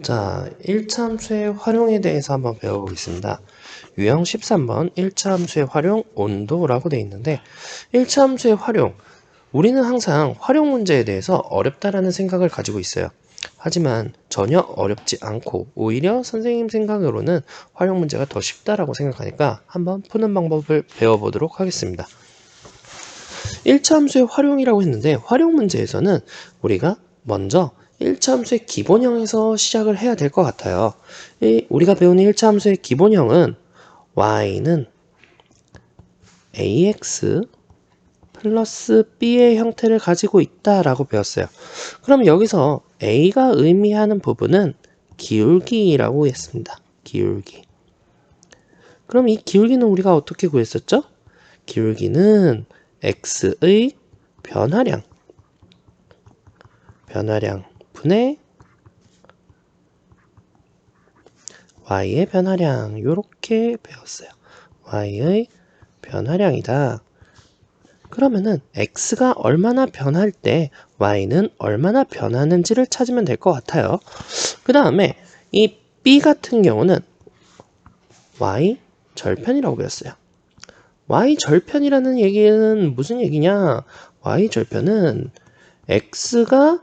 자, 1차 함수의 활용에 대해서 한번 배워보겠습니다. 유형 13번 1차 함수의 활용 온도라고 되어 있는데 1차 함수의 활용, 우리는 항상 활용 문제에 대해서 어렵다라는 생각을 가지고 있어요. 하지만 전혀 어렵지 않고 오히려 선생님 생각으로는 활용 문제가 더 쉽다라고 생각하니까 한번 푸는 방법을 배워보도록 하겠습니다. 1차 함수의 활용이라고 했는데 활용 문제에서는 우리가 먼저 1차 함수의 기본형에서 시작을 해야 될 것 같아요. 우리가 배우는 1차 함수의 기본형은 y는 ax 플러스 b의 형태를 가지고 있다라고 배웠어요. 그럼 여기서 a가 의미하는 부분은 기울기라고 했습니다. 기울기. 그럼 이 기울기는 우리가 어떻게 구했었죠? 기울기는 x의 변화량 분의 y의 변화량, 이렇게 배웠어요. y의 변화량이다. 그러면은 x가 얼마나 변할 때 y는 얼마나 변하는지를 찾으면 될 것 같아요. 그 다음에 이 b 같은 경우는 y 절편이라고 배웠어요. y 절편이라는 얘기는 무슨 얘기냐? y 절편은 x가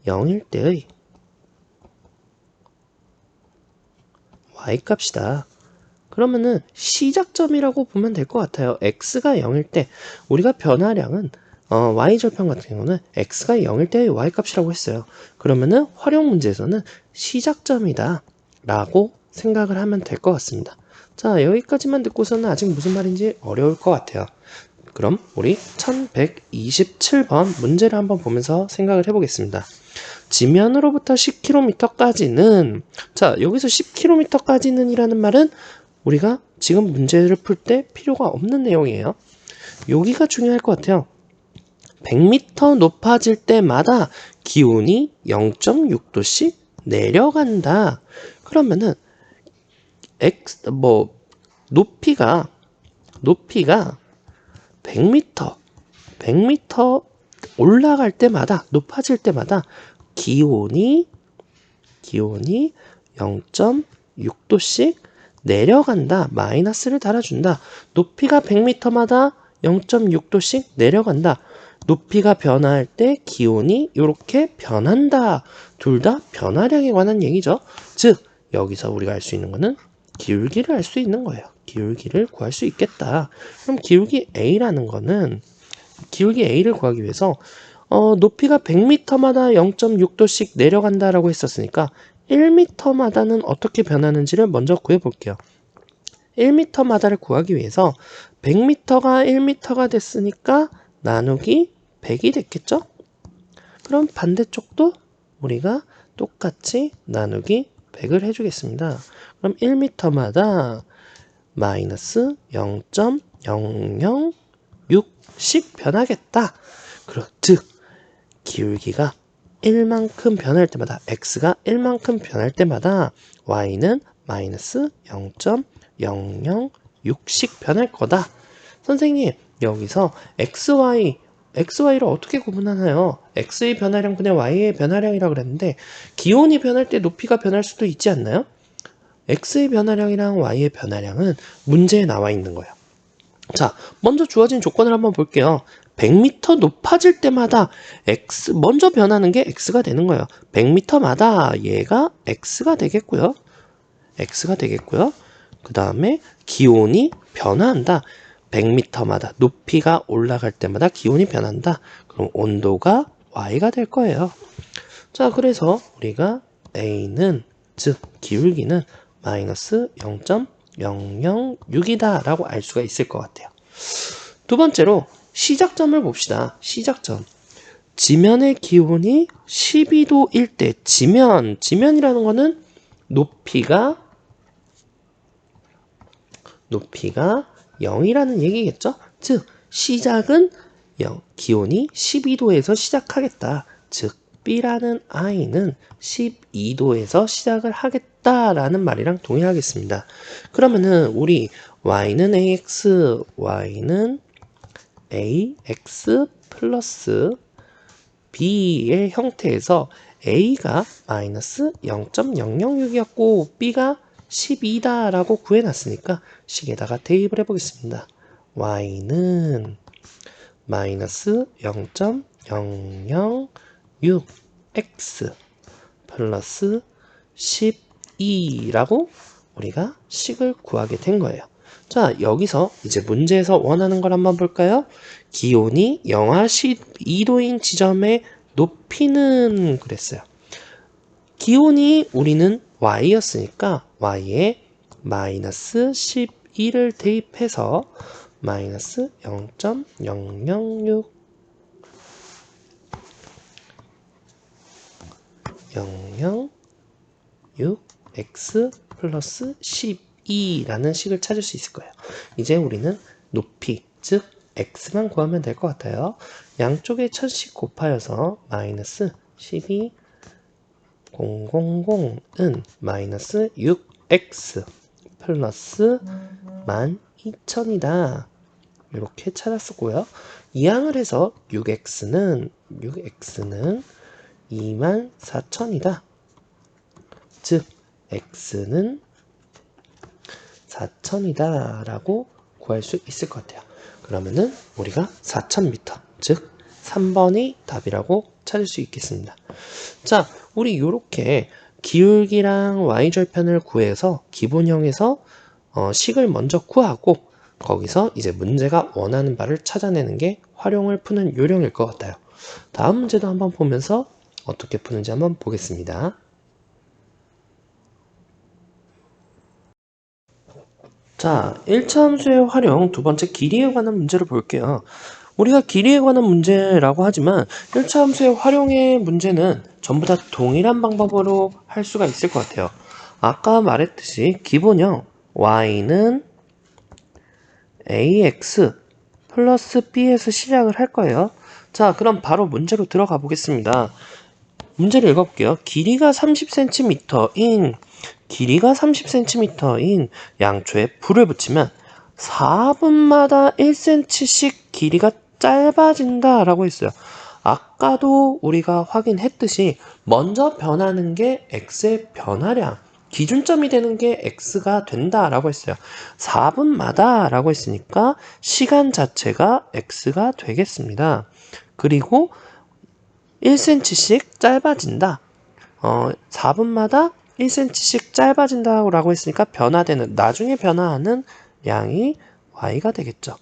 0일 때의 y값이다. 그러면은 시작점이라고 보면 될 것 같아요. x가 0일 때 우리가 변화량은 y절편 같은 경우는 x가 0일 때의 y값이라고 했어요. 그러면은 활용 문제에서는 시작점이다 라고 생각을 하면 될 것 같습니다. 자, 여기까지만 듣고서는 아직 무슨 말인지 어려울 것 같아요. 그럼 우리 1127번 문제를 한번 보면서 생각을 해보겠습니다. 지면으로부터 10km까지는, 자, 여기서 10km까지는 이라는 말은 우리가 지금 문제를 풀 때 필요가 없는 내용이에요. 여기가 중요할 것 같아요. 100m 높아질 때마다 기온이 0.6도씩 내려간다. 그러면은 높이가 100m 올라갈 때마다, 높아질 때마다 기온이 0.6도씩 내려간다. 마이너스를 달아준다. 높이가 100m마다 0.6도씩 내려간다. 높이가 변화할 때 기온이 이렇게 변한다. 둘 다 변화량에 관한 얘기죠. 즉, 여기서 우리가 알 수 있는 거는 기울기를 알 수 있는 거예요. 기울기를 구할 수 있겠다. 그럼 기울기 A라는 거는 기울기 A를 구하기 위해서 높이가 100m마다 0.6도씩 내려간다라고 했었으니까 1m마다는 어떻게 변하는지를 먼저 구해볼게요. 1m마다를 구하기 위해서 100m가 1m가 됐으니까 나누기 100이 됐겠죠? 그럼 반대쪽도 우리가 똑같이 나누기 100을 해주겠습니다. 그럼 1m마다 마이너스 0.006씩 변하겠다. 즉 기울기가 1만큼 변할 때마다, x가 1만큼 변할 때마다 y는 마이너스 0.006씩 변할 거다. 선생님, 여기서 xy를 어떻게 구분하나요? x의 변화량 분의 y의 변화량이라고 그랬는데 기온이 변할 때 높이가 변할 수도 있지 않나요? x의 변화량이랑 y의 변화량은 문제에 나와 있는 거예요. 자, 먼저 주어진 조건을 한번 볼게요. 100m 높아질 때마다 먼저 변하는 게 x가 되는 거예요. 100m마다 얘가 x가 되겠고요. 그 다음에 기온이 변화한다. 100m마다 높이가 올라갈 때마다 기온이 변한다. 그럼 온도가 y가 될 거예요. 자, 그래서 우리가 a는, 즉 기울기는 마이너스 0.006이다 라고 알 수가 있을 것 같아요. 두 번째로 시작점을 봅시다. 시작점. 지면의 기온이 12도일 때, 지면이라는 거는 높이가 0이라는 얘기겠죠? 즉 시작은 0, 기온이 12도에서 시작하겠다. 즉 B라는 I는 12도에서 시작을 하겠다라는 말이랑 동일하겠습니다. 그러면은 우리 Y는 AX, Y는 ax 플러스 b의 형태에서 a가 마이너스 0.006이었고 b가 12다라고 구해놨으니까 식에다가 대입을 해보겠습니다. y는 마이너스 0.006x 플러스 12라고 우리가 식을 구하게 된 거예요. 자, 여기서 이제 문제에서 원하는 걸 한번 볼까요? 기온이 영하 12도인 지점의 높이는 그랬어요. 기온이 우리는 y였으니까 y에 마이너스 12를 대입해서 마이너스 0.006 006x 플러스 12라는 식을 찾을 수 있을 거예요. 이제 우리는 높이, 즉 x만 구하면 될 것 같아요. 양쪽에 1000씩 곱하여서 마이너스 12 000은 마이너스 6x 플러스 12,000이다. 이렇게 찾았었고요. 이항을 해서 6x는 24,000이다. 즉 x는 4,000이다 라고 구할 수 있을 것 같아요. 그러면은 우리가 4,000m, 즉 3번이 답이라고 찾을 수 있겠습니다. 자, 우리 요렇게 기울기랑 y절편을 구해서 기본형에서 식을 먼저 구하고 거기서 이제 문제가 원하는 바를 찾아내는 게 활용을 푸는 요령일 것 같아요. 다음 문제도 한번 보면서 어떻게 푸는지 한번 보겠습니다. 자, 1차 함수의 활용 두 번째 길이에 관한 문제를 볼게요. 우리가 길이에 관한 문제라고 하지만 1차 함수의 활용의 문제는 전부 다 동일한 방법으로 할 수가 있을 것 같아요. 아까 말했듯이 기본형 y는 ax 플러스 b에서 시작을 할 거예요. 자, 그럼 바로 문제로 들어가 보겠습니다. 문제를 읽어볼게요. 길이가 30cm인 양초에 불을 붙이면 4분마다 1cm씩 길이가 짧아진다 라고 했어요. 아까도 우리가 확인했듯이 먼저 변하는 게 x의 변화량, 기준점이 되는 게 x가 된다 라고 했어요. 4분마다 라고 했으니까 시간 자체가 x가 되겠습니다. 그리고 1cm씩 짧아진다. 4분마다 1cm씩 짧아진다고 했으니까 나중에 변화하는 양이 y가 되겠죠.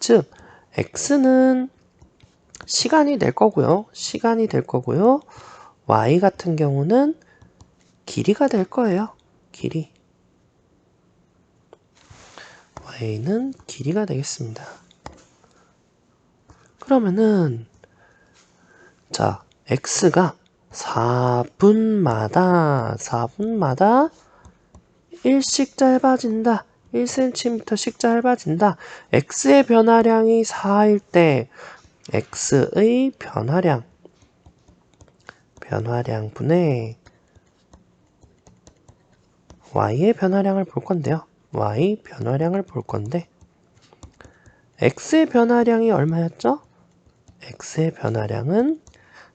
즉, x는 시간이 될 거고요. y 같은 경우는 길이가 될 거예요. 길이. y는 길이가 되겠습니다. 그러면은 자, x가 4분마다 1씩 짧아진다. 1cm씩 짧아진다. x의 변화량이 4일 때 x의 변화량분의 y의 변화량을 볼 건데요. y 변화량을 볼 건데 x의 변화량이 얼마였죠? x의 변화량은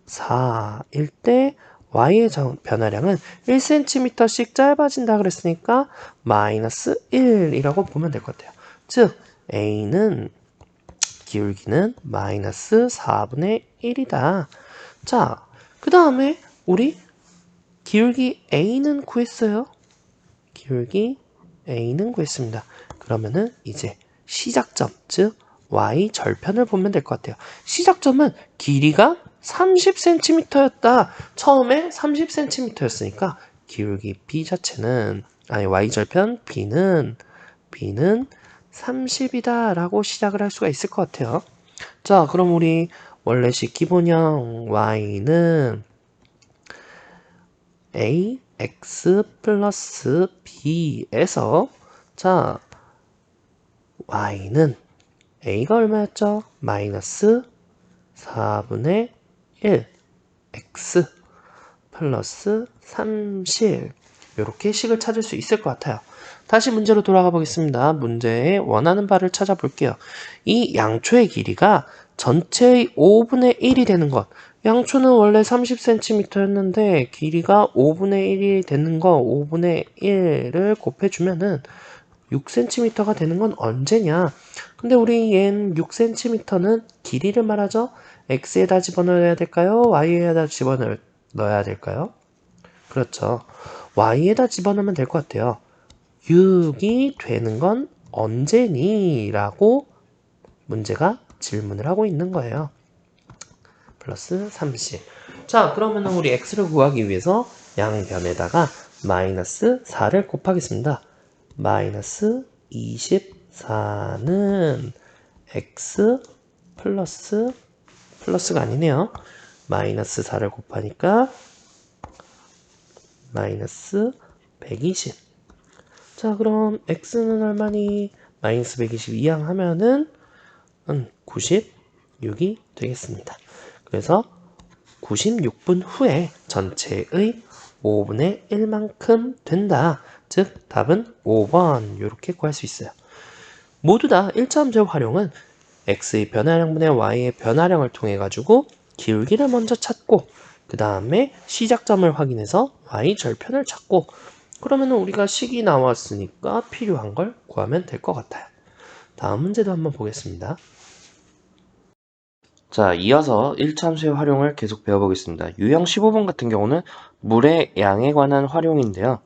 4일 때 y의 변화량은 1cm씩 짧아진다 그랬으니까 마이너스 1이라고 보면 될 것 같아요. 즉 a는 기울기는 마이너스 4분의 1이다. 자, 그 다음에 우리 기울기 a는 구했어요. 기울기 a는 구했습니다. 그러면은 이제 시작점, 즉 y 절편을 보면 될 것 같아요. 시작점은 길이가 30cm였다. 처음에 30cm였으니까 기울기 b 자체는 y절편 b는 30이다 라고 시작을 할 수가 있을 것 같아요. 자, 그럼 우리 원래식 기본형 y는 ax 플러스 b에서 자, y는 a가 얼마였죠? 마이너스 4분의 1 x 플러스 30 이렇게 식을 찾을 수 있을 것 같아요. 다시 문제로 돌아가 보겠습니다. 문제에 원하는 바를 찾아볼게요. 이 양초의 길이가 전체의 5분의 1이 되는 것. 양초는 원래 30cm였는데 길이가 5분의 1이 되는 거 5분의 1을 곱해주면은 6cm가 되는 건 언제냐? 근데 우리 얘는 6cm는 길이를 말하죠? x에다 집어넣어야 될까요? y에다 집어넣어야 될까요? 그렇죠. y에다 집어넣으면 될 것 같아요. 6이 되는 건 언제니? 라고 문제가 질문을 하고 있는 거예요. 플러스 30. 자, 그러면 우리 x를 구하기 위해서 양변에다가 마이너스 4를 곱하겠습니다. 마이너스 24는 x 플러스가 아니네요. 마이너스 4를 곱하니까 마이너스 120. 자, 그럼 x는 얼마니? 마이너스 120 이항하면은 96이 되겠습니다. 그래서 96분 후에 전체의 5분의 1만큼 된다. 즉 답은 5번 이렇게 구할 수 있어요. 모두 다 1차 함수의 활용은 x의 변화량분의 y의 변화량을 통해 가지고 기울기를 먼저 찾고 그 다음에 시작점을 확인해서 y 절편을 찾고 그러면 우리가 식이 나왔으니까 필요한 걸 구하면 될 것 같아요. 다음 문제도 한번 보겠습니다. 자, 이어서 1차 함수의 활용을 계속 배워보겠습니다. 유형 15번 같은 경우는 물의 양에 관한 활용인데요.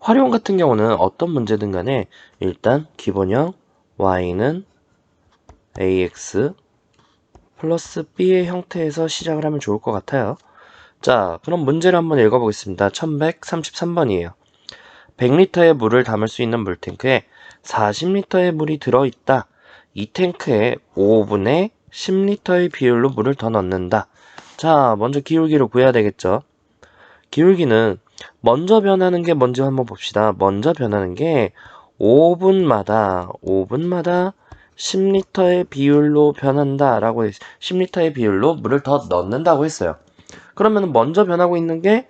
활용 같은 경우는 어떤 문제든 간에 일단 기본형 y는 ax 플러스 b의 형태에서 시작을 하면 좋을 것 같아요. 자, 그럼 문제를 한번 읽어보겠습니다. 1133번이에요. 100리터의 물을 담을 수 있는 물탱크에 40리터의 물이 들어있다. 이 탱크에 5분의 10리터의 비율로 물을 더 넣는다. 자, 먼저 기울기를 구해야 되겠죠. 기울기는 먼저 변하는 게 뭔지 한번 봅시다. 먼저 변하는 게 5분마다 10리터의 비율로 변한다 라고 10리터의 비율로 물을 더 넣는다고 했어요. 그러면 먼저 변하고 있는 게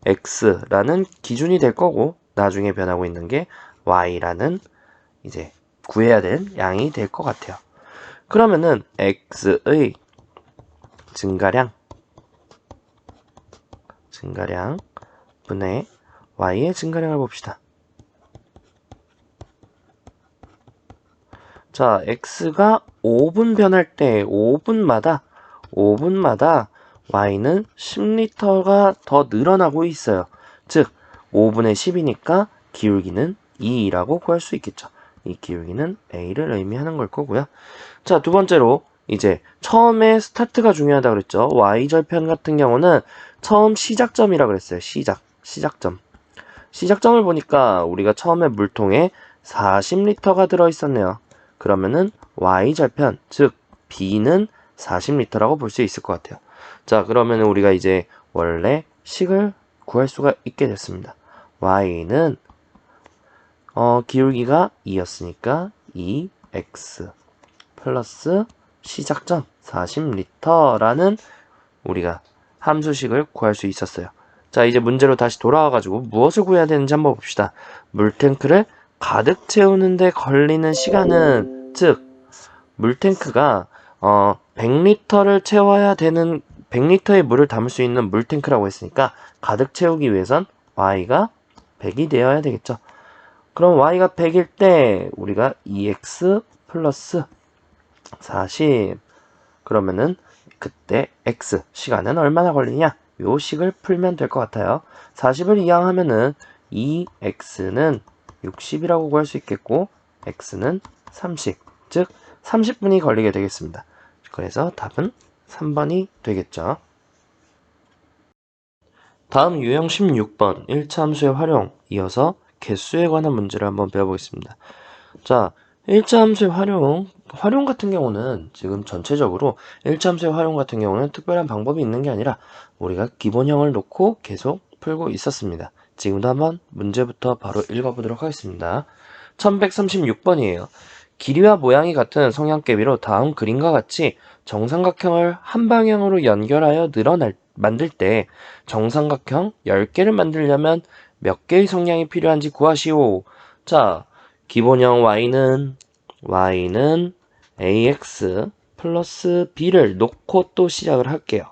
x라는 기준이 될 거고 나중에 변하고 있는 게 y라는 이제 구해야 될 양이 될 것 같아요. 그러면은 x의 증가량 분의 y의 증가량을 봅시다. 자, x가 5분 변할 때 5분마다 y는 10리터가 더 늘어나고 있어요. 즉 5분의 10이니까 기울기는 2라고 구할 수 있겠죠. 이 기울기는 a를 의미하는 걸 거고요. 자, 두 번째로 이제 처음에 스타트가 중요하다 그랬죠. y절편 같은 경우는 처음 시작점이라 그랬어요. 시작점. 시작점을 보니까 우리가 처음에 물통에 40리터가 들어있었네요. 그러면은 y절편, 즉 b는 40리터라고 볼 수 있을 것 같아요. 자, 그러면 우리가 이제 원래 식을 구할 수가 있게 됐습니다. y는 기울기가 2였으니까 2x 플러스 시작점 40리터라는 우리가 함수식을 구할 수 있었어요. 자, 이제 문제로 다시 돌아와가지고 무엇을 구해야 되는지 한번 봅시다. 물탱크를 가득 채우는데 걸리는 시간은, 즉 물탱크가 100리터를 채워야 되는 100리터의 물을 담을 수 있는 물탱크라고 했으니까 가득 채우기 위해선 y가 100이 되어야 되겠죠. 그럼 y가 100일 때 우리가 2x 플러스 40 그러면은 그때 x 시간은 얼마나 걸리냐? 요 식을 풀면 될 것 같아요. 40을 이항하면은 2x는 60이라고 구할 수 있겠고 x는 30, 즉 30분이 걸리게 되겠습니다. 그래서 답은 3번이 되겠죠. 다음 유형 16번 1차 함수의 활용 이어서 개수에 관한 문제를 한번 배워보겠습니다. 자, 1차 함수의 활용 같은 경우는 지금 전체적으로 1차 함수의 활용 같은 경우는 특별한 방법이 있는 게 아니라 우리가 기본형을 놓고 계속 풀고 있었습니다. 지금도 한번 문제부터 바로 읽어보도록 하겠습니다. 1136번이에요. 길이와 모양이 같은 성냥개비로 다음 그림과 같이 정삼각형을 한 방향으로 연결하여 만들 때 정삼각형 10개를 만들려면 몇 개의 성냥이 필요한지 구하시오. 자, 기본형 y는 ax 플러스 b를 놓고 또 시작을 할게요.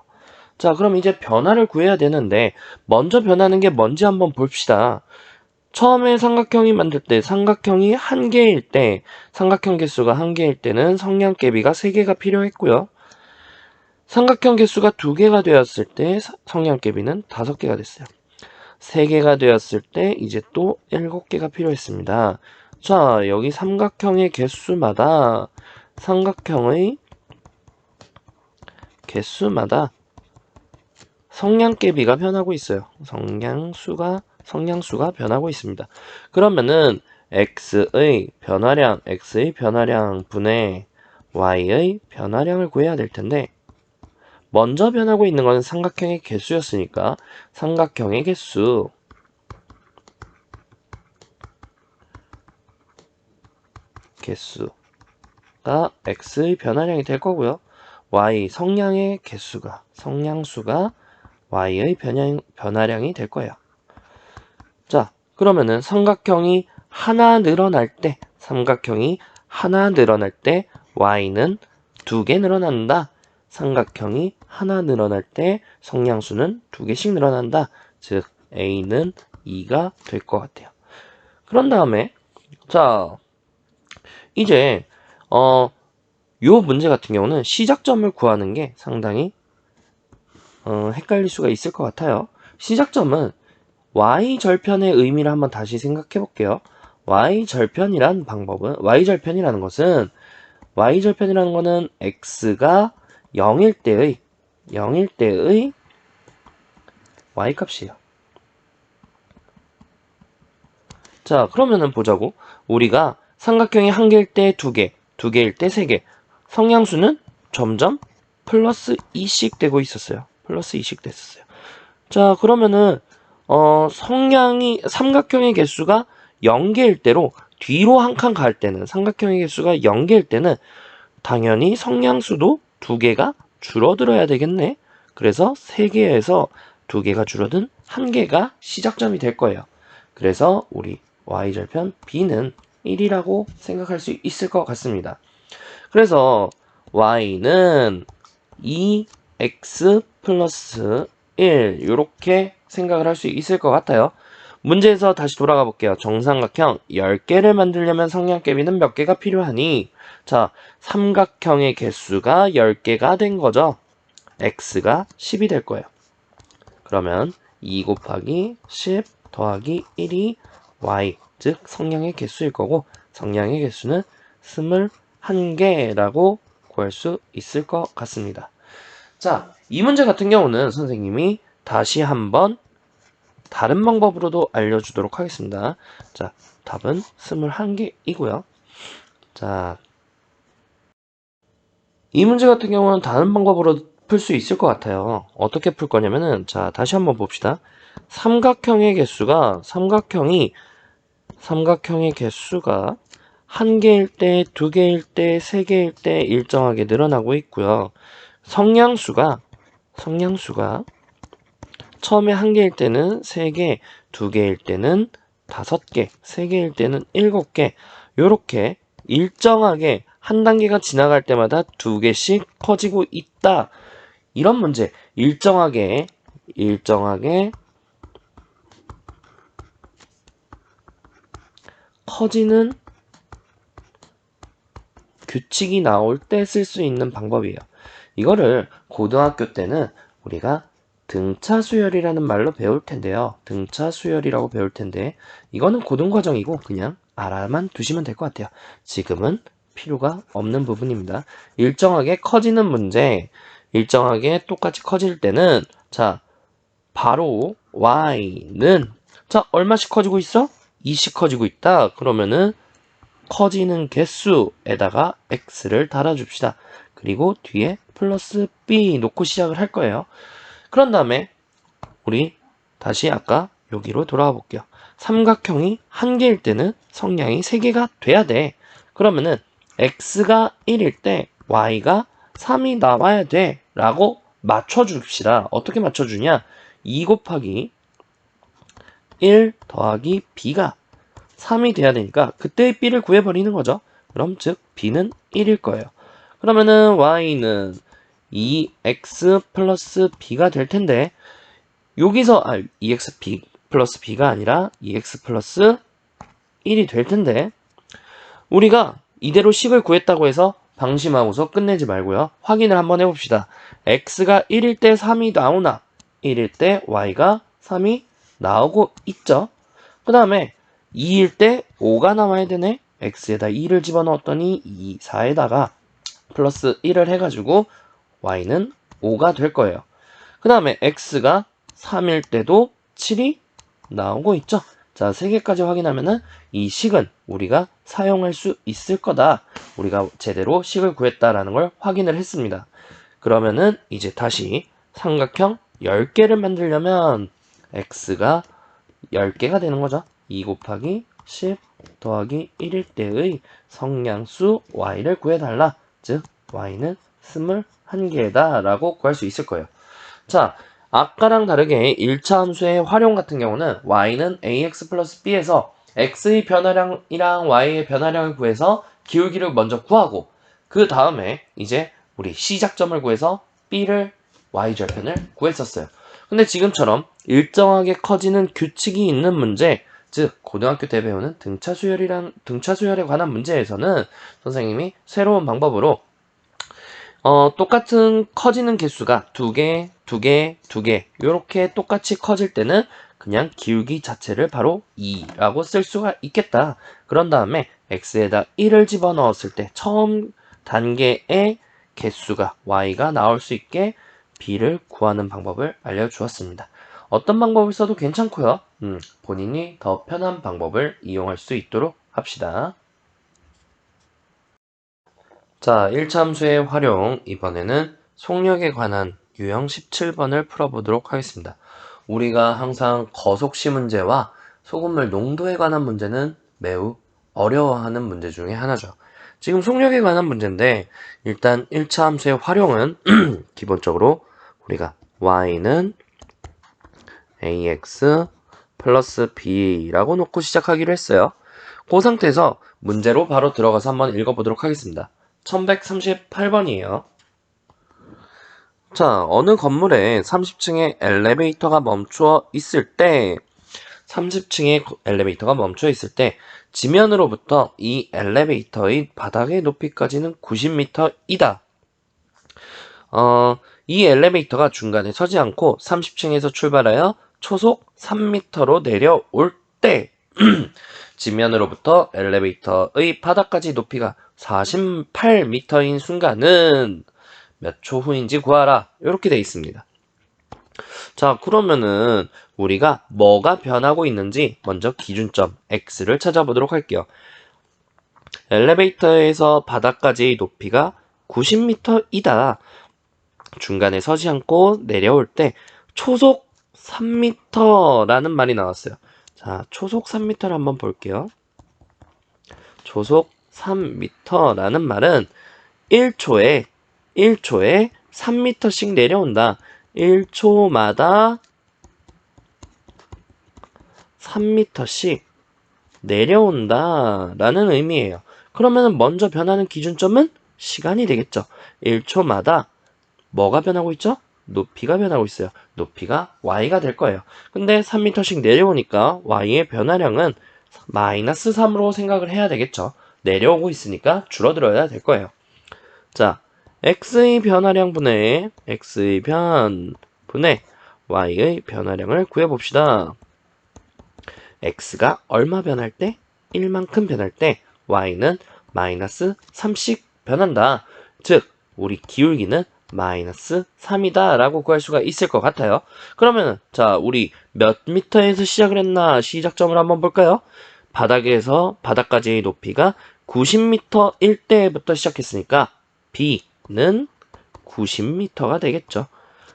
자, 그럼 이제 변화를 구해야 되는데 먼저 변하는 게 뭔지 한번 봅시다. 처음에 삼각형이 만들 때 삼각형이 한 개일 때 삼각형 개수가 한 개일 때는 성량개비가 3개가 필요했고요. 삼각형 개수가 2개가 되었을 때 성량개비는 5개가 됐어요. 3개가 되었을 때 이제 또 7개가 필요했습니다. 자, 여기 삼각형의 개수마다 성량개비가 변하고 있어요. 성량수가 변하고 있습니다. 그러면은 x의 변화량 분의 y의 변화량을 구해야 될 텐데 먼저 변하고 있는 것은 삼각형의 개수였으니까 삼각형의 개수가 x의 변화량이 될 거고요. y 성량의 성량수가 y의 변화량이 될 거예요. 자, 그러면은 삼각형이 하나 늘어날 때 y는 2개 늘어난다. 삼각형이 하나 늘어날 때 성량수는 2개씩 늘어난다. 즉 a는 2가 될 것 같아요. 그런 다음에 자, 이제 요 문제 같은 경우는 시작점을 구하는 게 상당히 헷갈릴 수가 있을 것 같아요. 시작점은 y절편의 의미를 한번 다시 생각해 볼게요. y절편이라는 것은 x가 0일 때의 y값이에요. 자, 그러면은 보자고. 우리가 삼각형이 한 개일 때 2개, 2개일 때 3개. 성량수는 점점 플러스 2씩 되고 있었어요. 플러스 2씩 됐었어요. 자, 그러면은 삼각형의 개수가 0개일 때로 뒤로 한 칸 갈 때는 삼각형의 개수가 0개일 때는 당연히 성량수도 2개가 줄어들어야 되겠네. 그래서 3개에서 2개가 줄어든 1개가 시작점이 될 거예요. 그래서 우리 y절편 b는 1이라고 생각할 수 있을 것 같습니다. 그래서 y는 2x 플러스 1 이렇게 생각을 할 수 있을 것 같아요. 문제에서 다시 돌아가 볼게요. 정삼각형 10개를 만들려면 성량개비는 몇 개가 필요하니? 자, 삼각형의 개수가 10개가 된 거죠. x가 10이 될 거예요. 그러면 2 곱하기 10 더하기 1이 y, 즉 성량의 개수일 거고 성량의 개수는 21개라고 구할 수 있을 것 같습니다. 자, 이 문제 같은 경우는 선생님이 다시 한번 다른 방법으로도 알려주도록 하겠습니다. 자, 답은 21개이고요. 자, 이 문제 같은 경우는 다른 방법으로 풀 수 있을 것 같아요. 어떻게 풀 거냐면은, 자, 다시 한번 봅시다. 삼각형의 개수가 한 개일 때, 2개일 때, 3개일 때 일정하게 늘어나고 있고요. 성량수가 처음에 한 개일 때는 3개, 2개일 때는 5개, 3개일 때는 7개, 요렇게 일정하게 한 단계가 지나갈 때마다 2개씩 커지고 있다. 이런 문제, 일정하게 커지는 규칙이 나올 때 쓸 수 있는 방법이에요. 이거를 고등학교 때는 우리가 등차 수열이라는 말로 배울 텐데요. 등차 수열이라고 배울 텐데 이거는 고등과정이고 그냥 알아만 두시면 될 것 같아요. 지금은 필요가 없는 부분입니다. 일정하게 커지는 문제, 일정하게 똑같이 커질 때는 자, 바로 y는 자, 얼마씩 커지고 있어? 2씩 커지고 있다. 그러면은 커지는 개수에다가 x를 달아줍시다. 그리고 뒤에 플러스 b 놓고 시작을 할 거예요. 그런 다음에 우리 다시 아까 여기로 돌아와 볼게요. 삼각형이 한 개일 때는 성량이 3개가 돼야 돼. 그러면은 x가 1일 때 y가 3이 나와야 돼 라고 맞춰줍시다. 어떻게 맞춰주냐? 2 곱하기 1 더하기 b가 3이 돼야 되니까 그때의 b를 구해버리는 거죠. 그럼 즉 b는 1일 거예요. 그러면은 y는 2x 플러스 b가 될 텐데 여기서 2x b 플러스 b가 아니라 2x 플러스 1이 될 텐데 우리가 이대로 식을 구했다고 해서 방심하고서 끝내지 말고요. 확인을 한번 해봅시다. x가 1일 때 3이 나오나 1일 때 y가 3이 나오고 있죠. 그 다음에 2일 때 5가 나와야 되네. x에다 2를 집어넣었더니 2, 4에다가 플러스 1을 해가지고 y는 5가 될 거예요. 그 다음에 x가 3일 때도 7이 나오고 있죠. 자, 3개까지 확인하면은 이 식은 우리가 사용할 수 있을 거다. 우리가 제대로 식을 구했다라는 걸 확인을 했습니다. 그러면은 이제 다시 삼각형 10개를 만들려면 x가 10개가 되는 거죠. 2 곱하기 10 더하기 1일 때의 성량수 y를 구해달라. 즉 y는 21개다 라고 구할 수 있을 거예요. 자, 아까랑 다르게 1차 함수의 활용 같은 경우는 y는 ax 플러스 b에서 x의 변화량이랑 y의 변화량을 구해서 기울기를 먼저 구하고 그 다음에 이제 우리 시작점을 구해서 b를 y절편을 구했었어요. 근데 지금처럼 일정하게 커지는 규칙이 있는 문제, 즉 고등학교 때 배우는 등차수열에 관한 문제에서는 선생님이 새로운 방법으로 똑같은 커지는 개수가 2개, 2개, 2개 이렇게 똑같이 커질 때는 그냥 기울기 자체를 바로 2라고 쓸 수가 있겠다. 그런 다음에 x에다 1을 집어넣었을 때 처음 단계의 개수가 y가 나올 수 있게 b를 구하는 방법을 알려주었습니다. 어떤 방법을 써도 괜찮고요. 본인이 더 편한 방법을 이용할 수 있도록 합시다. 자, 1차 함수의 활용, 이번에는 속력에 관한 유형 17번을 풀어보도록 하겠습니다. 우리가 항상 거속시 문제와 소금물 농도에 관한 문제는 매우 어려워하는 문제 중에 하나죠. 지금 속력에 관한 문제인데 일단 1차 함수의 활용은 기본적으로 우리가 y는 ax 플러스 b라고 놓고 시작하기로 했어요. 그 상태에서 문제로 바로 들어가서 한번 읽어보도록 하겠습니다. 1138번이에요. 자, 어느 건물에 30층에 엘리베이터가 멈추어 있을 때 30층에 엘리베이터가 멈춰 있을 때 지면으로부터 이 엘리베이터의 바닥의 높이까지는 90m이다. 이 엘리베이터가 중간에 서지 않고 30층에서 출발하여 초속 3m로 내려올 때 지면으로부터 엘리베이터의 바닥까지 높이가 48m인 순간은 몇 초 후인지 구하라. 이렇게 돼 있습니다. 자, 그러면은 우리가 뭐가 변하고 있는지 먼저 기준점 x를 찾아보도록 할게요. 엘리베이터에서 바닥까지 높이가 90m이다. 중간에 서지 않고 내려올 때 초속 3m라는 말이 나왔어요. 자, 초속 3m를 한번 볼게요. 초속 3m라는 말은 1초에 3m씩 내려온다. 1초마다 3m씩 내려온다 라는 의미예요. 그러면 먼저 변하는 기준점은 시간이 되겠죠. 1초마다 뭐가 변하고 있죠? 높이가 변하고 있어요. 높이가 y가 될 거예요. 근데 3m씩 내려오니까 y의 변화량은 마이너스 3으로 생각을 해야 되겠죠. 내려오고 있으니까 줄어들어야 될 거예요. 자, x의 변화량 분의 y의 변화량을 구해봅시다. x가 얼마 변할 때? 1만큼 변할 때 y는 마이너스 3씩 변한다. 즉, 우리 기울기는 마이너스 3이다 라고 구할 수가 있을 것 같아요. 그러면 자, 우리 몇 미터에서 시작을 했나 시작점을 한번 볼까요? 바닥에서 바닥까지의 높이가 90m일 때부터 시작했으니까 b는 90m가 되겠죠.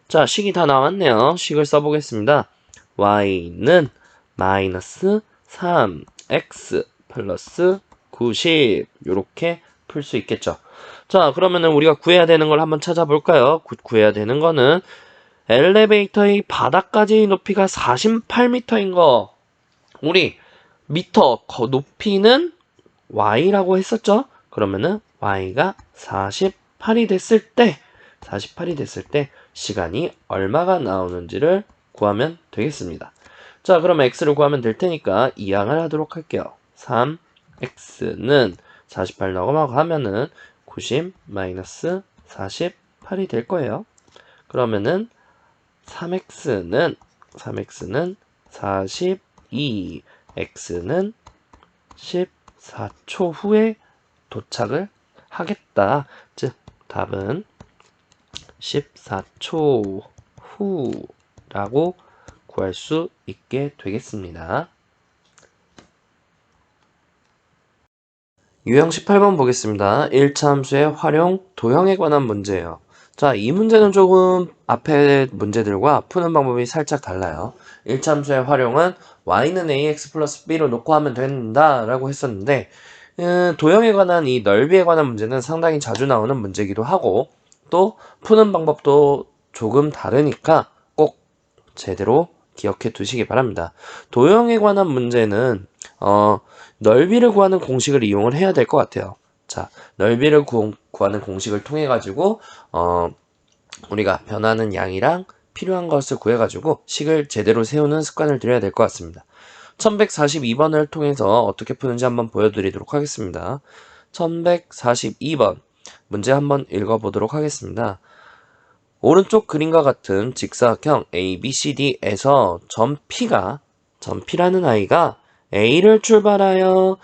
자, 식이 다 나왔네요. 식을 써보겠습니다. y는 마이너스 3x 플러스 90 이렇게 풀 수 있겠죠. 자, 그러면은 우리가 구해야 되는 걸 한번 찾아볼까요? 구해야 되는 거는 엘리베이터의 바닥까지 높이가 48m인 거. 우리 미터 높이는 y라고 했었죠? 그러면은 y가 48이 됐을 때 시간이 얼마가 나오는지를 구하면 되겠습니다. 자, 그럼 x를 구하면 될 테니까 이항을 하도록 할게요. 3x는 48 넘어가면은 90 마이너스 48이 될 거예요. 그러면은 3x는 42, x는 14초 후에 도착을 하겠다. 즉 답은 14초 후라고 구할 수 있게 되겠습니다. 유형 18번 보겠습니다. 1차 함수의 활용, 도형에 관한 문제예요. 자, 이 문제는 조금 앞에 문제들과 푸는 방법이 살짝 달라요. 1차 함수의 활용은 y는 ax 플러스 b로 놓고 하면 된다 라고 했었는데 도형에 관한 이 넓이에 관한 문제는 상당히 자주 나오는 문제이기도 하고 또 푸는 방법도 조금 다르니까 꼭 제대로 기억해 두시기 바랍니다. 도형에 관한 문제는 넓이를 구하는 공식을 이용을 해야 될 것 같아요. 자, 넓이를 구하는 공식을 통해 가지고 우리가 변하는 양이랑 필요한 것을 구해 가지고 식을 제대로 세우는 습관을 들여야 될 것 같습니다. 1142번을 통해서 어떻게 푸는지 한번 보여드리도록 하겠습니다. 1142번 문제 한번 읽어보도록 하겠습니다. 오른쪽 그림과 같은 직사각형 ABCD에서 점 P라는 아이가 A를 출발하여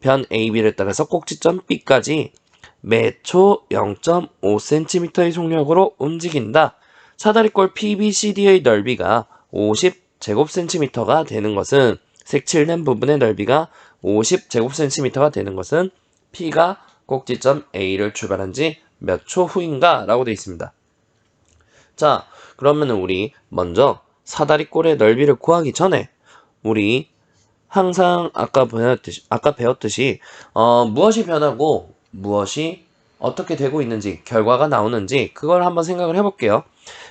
변 AB를 따라서 꼭지점 B까지 매초 0.5cm의 속력으로 움직인다. 사다리꼴 PBCD의 넓이가 50제곱cm가 되는 것은 색칠된 부분의 넓이가 50제곱cm가 되는 것은 P가 꼭지점 A를 출발한 지 몇 초 후인가? 라고 되어 있습니다. 자, 그러면은 우리 먼저 사다리꼴의 넓이를 구하기 전에 우리 항상 아까 배웠듯이 무엇이 변하고 무엇이 어떻게 되고 있는지 결과가 나오는지 그걸 한번 생각을 해볼게요.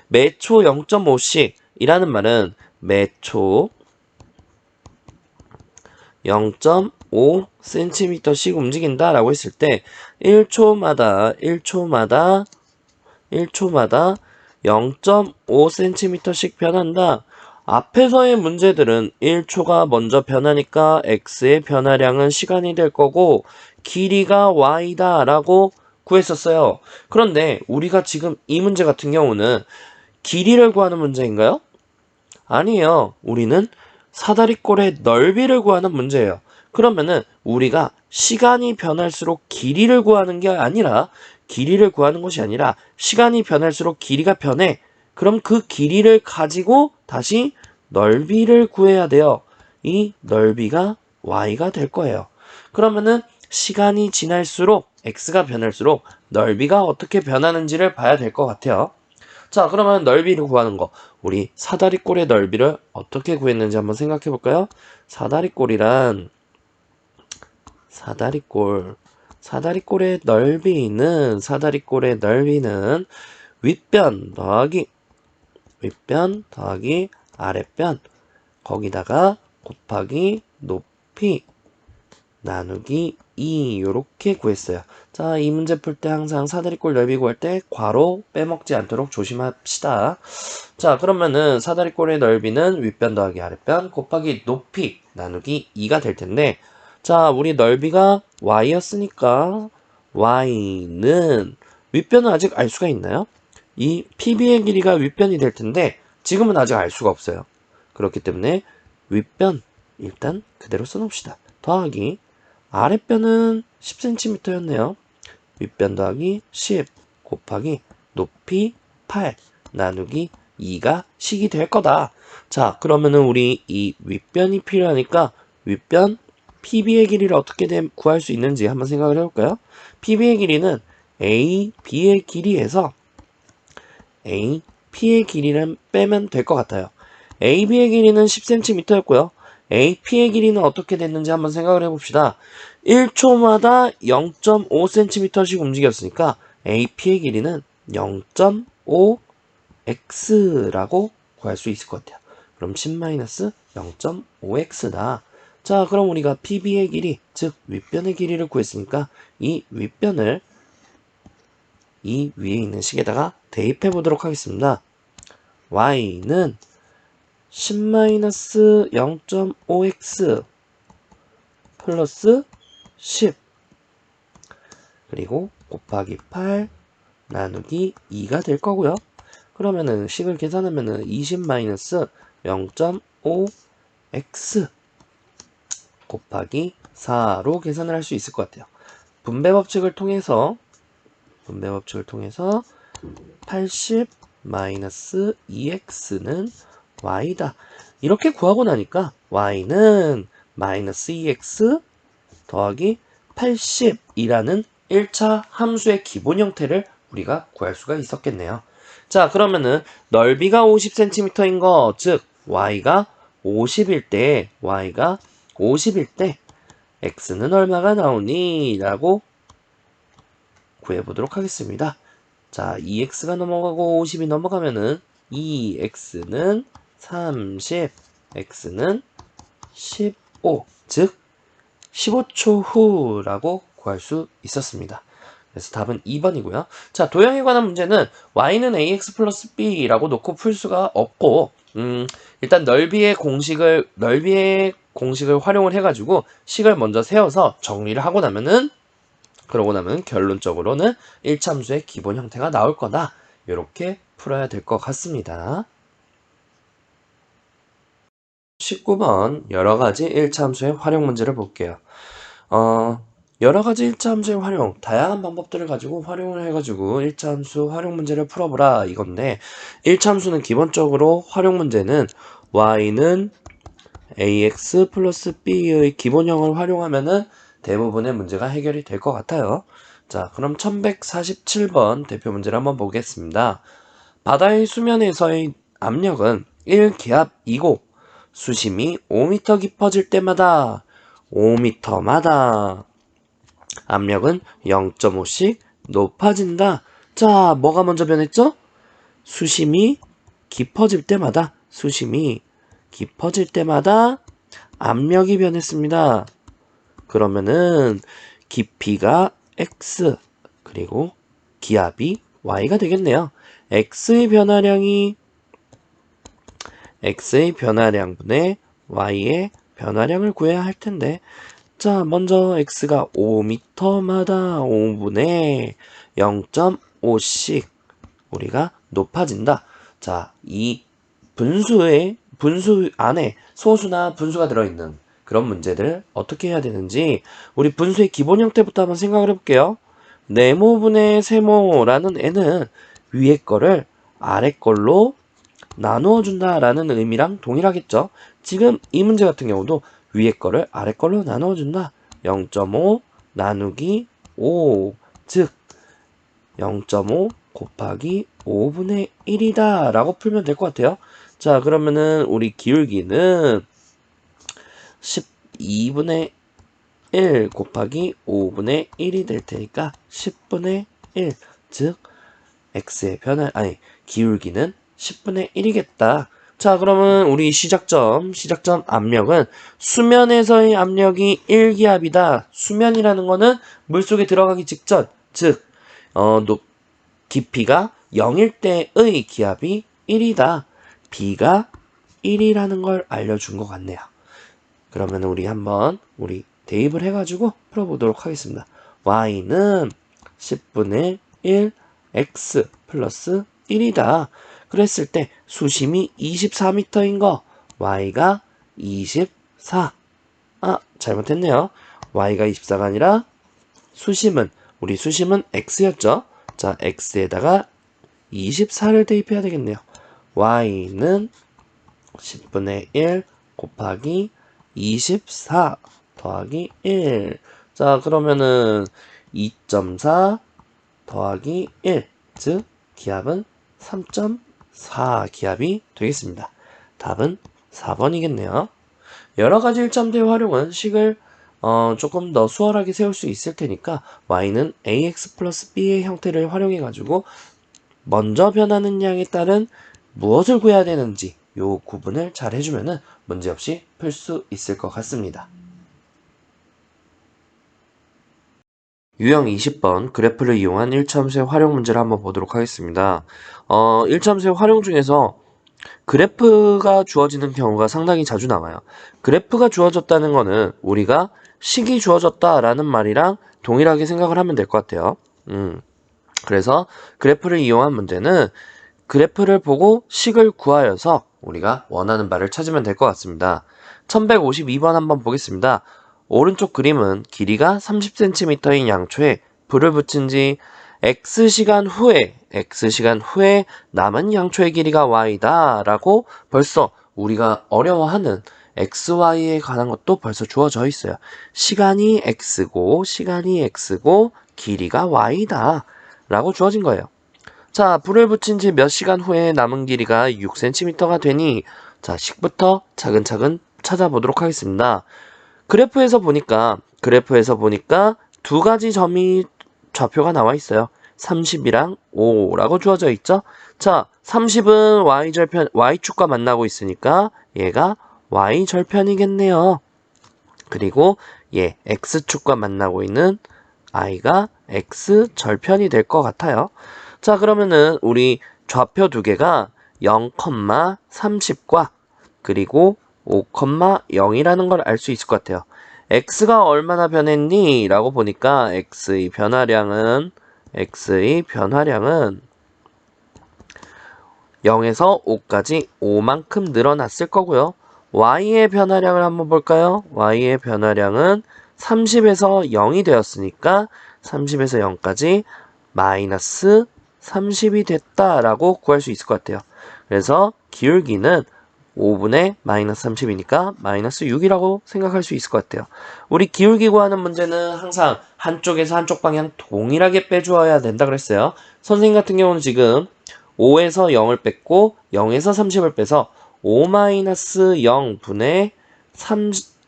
매초 0.5씩 이라는 말은 매초 0.5cm씩 움직인다 라고 했을 때 1초마다 0.5cm씩 변한다. 앞에서의 문제들은 1초가 먼저 변하니까 x의 변화량은 시간이 될 거고 길이가 y다 라고 구했었어요. 그런데 우리가 지금 이 문제 같은 경우는 길이를 구하는 문제인가요? 아니에요. 우리는 사다리꼴의 넓이를 구하는 문제예요. 그러면은 우리가 시간이 변할수록 길이를 구하는 게 아니라 길이를 구하는 것이 아니라 시간이 변할수록 길이가 변해. 그럼 그 길이를 가지고 다시 넓이를 구해야 돼요. 이 넓이가 y가 될 거예요. 그러면은 시간이 지날수록 x가 변할수록 넓이가 어떻게 변하는지를 봐야 될 것 같아요. 자, 그러면 넓이를 구하는 거. 우리 사다리꼴의 넓이를 어떻게 구했는지 한번 생각해 볼까요? 사다리꼴의 넓이는 윗변 더하기 아랫변 거기다가 곱하기 높이 나누기 2 요렇게 구했어요. 자, 이 문제 풀 때 항상 사다리꼴 넓이 구할 때 괄호 빼먹지 않도록 조심합시다. 자, 그러면은 사다리꼴의 넓이는 윗변 더하기 아랫변 곱하기 높이 나누기 2가 될 텐데 자, 우리 넓이가 y였으니까 y는 윗변은 아직 알 수가 있나요? 이 PB의 길이가 윗변이 될 텐데 지금은 아직 알 수가 없어요. 그렇기 때문에 윗변 일단 그대로 써놓읍시다. 더하기 아랫변은 10cm였네요. 윗변 더하기 10 곱하기 높이 8 나누기 2가 식이 될 거다. 자, 그러면은 우리 이 윗변이 필요하니까 윗변 PB의 길이를 어떻게 구할 수 있는지 한번 생각을 해볼까요? PB의 길이는 AB의 길이에서 AP의 길이를 빼면 될 것 같아요. AB의 길이는 10cm였고요. AP의 길이는 어떻게 됐는지 한번 생각을 해봅시다. 1초마다 0.5cm씩 움직였으니까 AP의 길이는 0.5x라고 구할 수 있을 것 같아요. 그럼 10-0.5x다. 자, 그럼 우리가 PB의 길이, 즉 윗변의 길이를 구했으니까 이 윗변을 이 위에 있는 식에다가 대입해 보도록 하겠습니다. y는 10-0.5x 플러스 10 그리고 곱하기 8 나누기 2가 될 거고요. 그러면은 식을 계산하면은 20-0.5x 곱하기 4로 계산을 할 수 있을 것 같아요. 분배 법칙을 통해서 80-2x는 y다. 이렇게 구하고 나니까 y는 마이너스 2x 더하기 80이라는 1차 함수의 기본 형태를 우리가 구할 수가 있었겠네요. 자, 그러면은 넓이가 50cm인 거, 즉 y가 50일 때 x는 얼마가 나오니? 라고 구해보도록 하겠습니다. 자, 2x가 넘어가고 50이 넘어가면은 2x는 30, x는 15, 즉 15초 후라고 구할 수 있었습니다. 그래서 답은 2번이고요. 자, 도형에 관한 문제는 y는 ax 플러스 b라고 놓고 풀 수가 없고 일단 넓이의 공식을 활용을 해가지고 식을 먼저 세워서 정리를 하고 나면은 그러고 나면 결론적으로는 1참수의 기본 형태가 나올 거다. 이렇게 풀어야 될 것 같습니다. 19번 여러가지 1차함수의 활용 문제를 볼게요. 여러가지 1차함수의 활용, 다양한 방법들을 가지고 활용을 해가지고 1차함수 활용 문제를 풀어보라 이건데 1차함수는 기본적으로 활용 문제는 y는 ax 플러스 b의 기본형을 활용하면은 대부분의 문제가 해결이 될 것 같아요. 자, 그럼 1147번 대표 문제를 한번 보겠습니다. 바다의 수면에서의 압력은 1기압이고 수심이 5m 깊어질 때마다 5m마다 압력은 0.5씩 높아진다. 자, 뭐가 먼저 변했죠? 수심이 깊어질 때마다 압력이 변했습니다. 그러면은 깊이가 x 그리고 기압이 y가 되겠네요. x의 변화량분의 y의 변화량을 구해야 할 텐데 자, 먼저 x가 5m마다 5분의 0.5씩 우리가 높아진다. 자, 이 분수 안에 소수나 분수가 들어있는 그런 문제들 어떻게 해야 되는지 우리 분수의 기본 형태부터 한번 생각을 해볼게요. 네모분의 세모라는 애는 위에 거를 아래 걸로 나누어 준다라는 의미랑 동일하겠죠. 지금 이 문제 같은 경우도 위에 거를 아래 걸로 나누어 준다. 0.5 나누기 5, 즉 0.5 곱하기 5분의 1이다 라고 풀면 될 것 같아요. 자, 그러면은 우리 기울기는 12분의 1 곱하기 5분의 1이 될 테니까 10분의 1, 즉 x의 기울기는 10분의 1이겠다. 자, 그러면 우리 시작점 압력은 수면에서의 압력이 1기압이다. 수면이라는 거는 물속에 들어가기 직전, 즉 깊이가 0일 때의 기압이 1이다. B가 1이라는 걸 알려준 것 같네요. 그러면 우리 대입을 해가지고 풀어보도록 하겠습니다. y는 10분의 1 x 플러스 1이다. 그랬을 때 수심이 24m인 거 y가 24. 잘못했네요. y가 24가 아니라 우리 수심은 x였죠. 자, x에다가 24를 대입해야 되겠네요. y는 10분의 1 곱하기 24 더하기 1. 자, 그러면은 2.4 더하기 1. 즉, 기압은 3.4 기압이 되겠습니다. 답은 4번이겠네요. 여러가지 일참대의 활용은 식을 조금 더 수월하게 세울 수 있을 테니까 y는 ax 플러스 b의 형태를 활용해가지고 먼저 변하는 양에 따른 무엇을 구해야 되는지 요 구분을 잘 해주면은 문제없이 풀 수 있을 것 같습니다. 유형 20번 그래프를 이용한 1차 함수의 활용 문제를 한번 보도록 하겠습니다. 1차 함수의 활용 중에서 그래프가 주어지는 경우가 상당히 자주 나와요. 그래프가 주어졌다는 거는 우리가 식이 주어졌다라는 말이랑 동일하게 생각을 하면 될 것 같아요. 그래서 그래프를 이용한 문제는 그래프를 보고 식을 구하여서 우리가 원하는 바를 찾으면 될 것 같습니다. 1152번 한번 보겠습니다. 오른쪽 그림은 길이가 30cm인 양초에 불을 붙인 지 X시간 후에 남은 양초의 길이가 Y다 라고 벌써 우리가 어려워하는 XY에 관한 것도 벌써 주어져 있어요. 시간이 X고 길이가 Y다 라고 주어진 거예요. 자, 불을 붙인 지 몇 시간 후에 남은 길이가 6cm가 되니 자, 식부터 차근차근 찾아보도록 하겠습니다. 그래프에서 보니까 두 가지 점이 좌표가 나와 있어요. 30이랑 5라고 주어져 있죠. 자, 30은 Y축과 만나고 있으니까 얘가 Y절편이겠네요. 그리고 얘 X축과 만나고 있는 I가 X절편이 될 것 같아요. 자, 그러면은 우리 좌표 두 개가 0,30과 그리고 5,0이라는 걸 알 수 있을 것 같아요. x가 얼마나 변했니? 라고 보니까 x의 변화량은 0에서 5까지 5만큼 늘어났을 거고요. y의 변화량을 한번 볼까요? y의 변화량은 30에서 0이 되었으니까 30에서 0까지 마이너스 30이 됐다라고 구할 수 있을 것 같아요. 그래서 기울기는 5분의 마이너스 30이니까 마이너스 6이라고 생각할 수 있을 것 같아요. 우리 기울기 구하는 문제는 항상 한쪽에서 한쪽 방향 동일하게 빼주어야 된다 그랬어요. 선생님 같은 경우는 지금 5에서 0을 뺐고 0에서 30을 빼서 5-0분의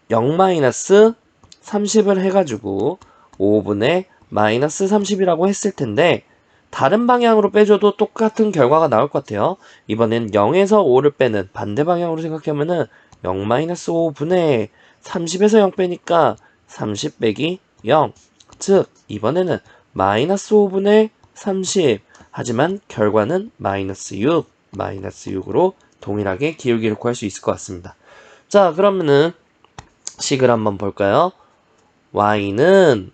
0-30을 해가지고 5분의 마이너스 30이라고 했을 텐데 다른 방향으로 빼줘도 똑같은 결과가 나올 것 같아요. 이번엔 0에서 5를 빼는 반대 방향으로 생각하면은 0-5분의 30에서 0 빼니까 30 빼기 0. 즉, 이번에는 마이너스 5분의 30. 하지만 결과는 마이너스 6으로 동일하게 기울기를 구할 수 있을 것 같습니다. 자, 그러면은 식을 한번 볼까요? y는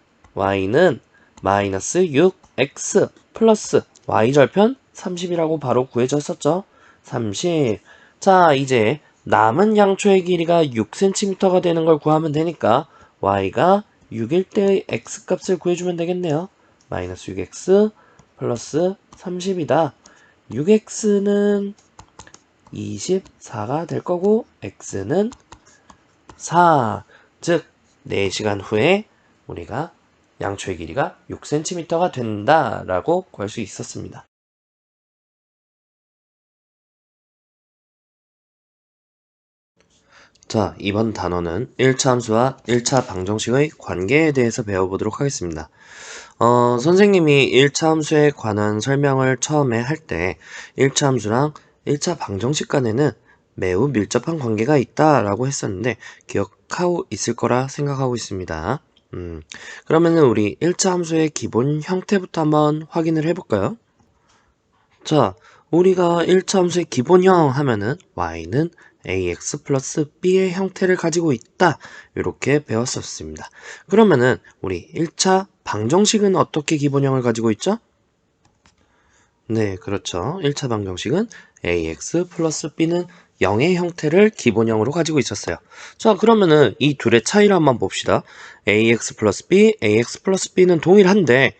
마이너스 6x 플러스 y절편 30이라고 바로 구해졌었죠. 30. 자, 이제 남은 양초의 길이가 6cm가 되는 걸 구하면 되니까 y가 6일 때의 x값을 구해주면 되겠네요. 마이너스 6x 플러스 30이다. 6x는 24가 될 거고 x는 4. 즉 4시간 후에 우리가 양초의 길이가 6cm가 된다라고 구할 수 있었습니다. 자, 이번 단어는 1차 함수와 1차 방정식의 관계에 대해서 배워보도록 하겠습니다. 선생님이 1차 함수에 관한 설명을 처음에 할 때 1차 함수랑 1차 방정식 간에는 매우 밀접한 관계가 있다라고 했었는데 기억하고 있을 거라 생각하고 있습니다. 그러면은 우리 1차 함수의 기본 형태부터 한번 확인을 해볼까요? 자, 우리가 1차 함수의 기본형 하면은 y는 ax 플러스 b의 형태를 가지고 있다. 이렇게 배웠었습니다. 그러면은 우리 1차 방정식은 어떻게 기본형을 가지고 있죠? 네, 그렇죠. 1차 방정식은 ax 플러스 b는 0의 형태를 기본형으로 가지고 있었어요. 자, 그러면은 이 둘의 차이를 한번 봅시다. ax 플러스 b는 동일한데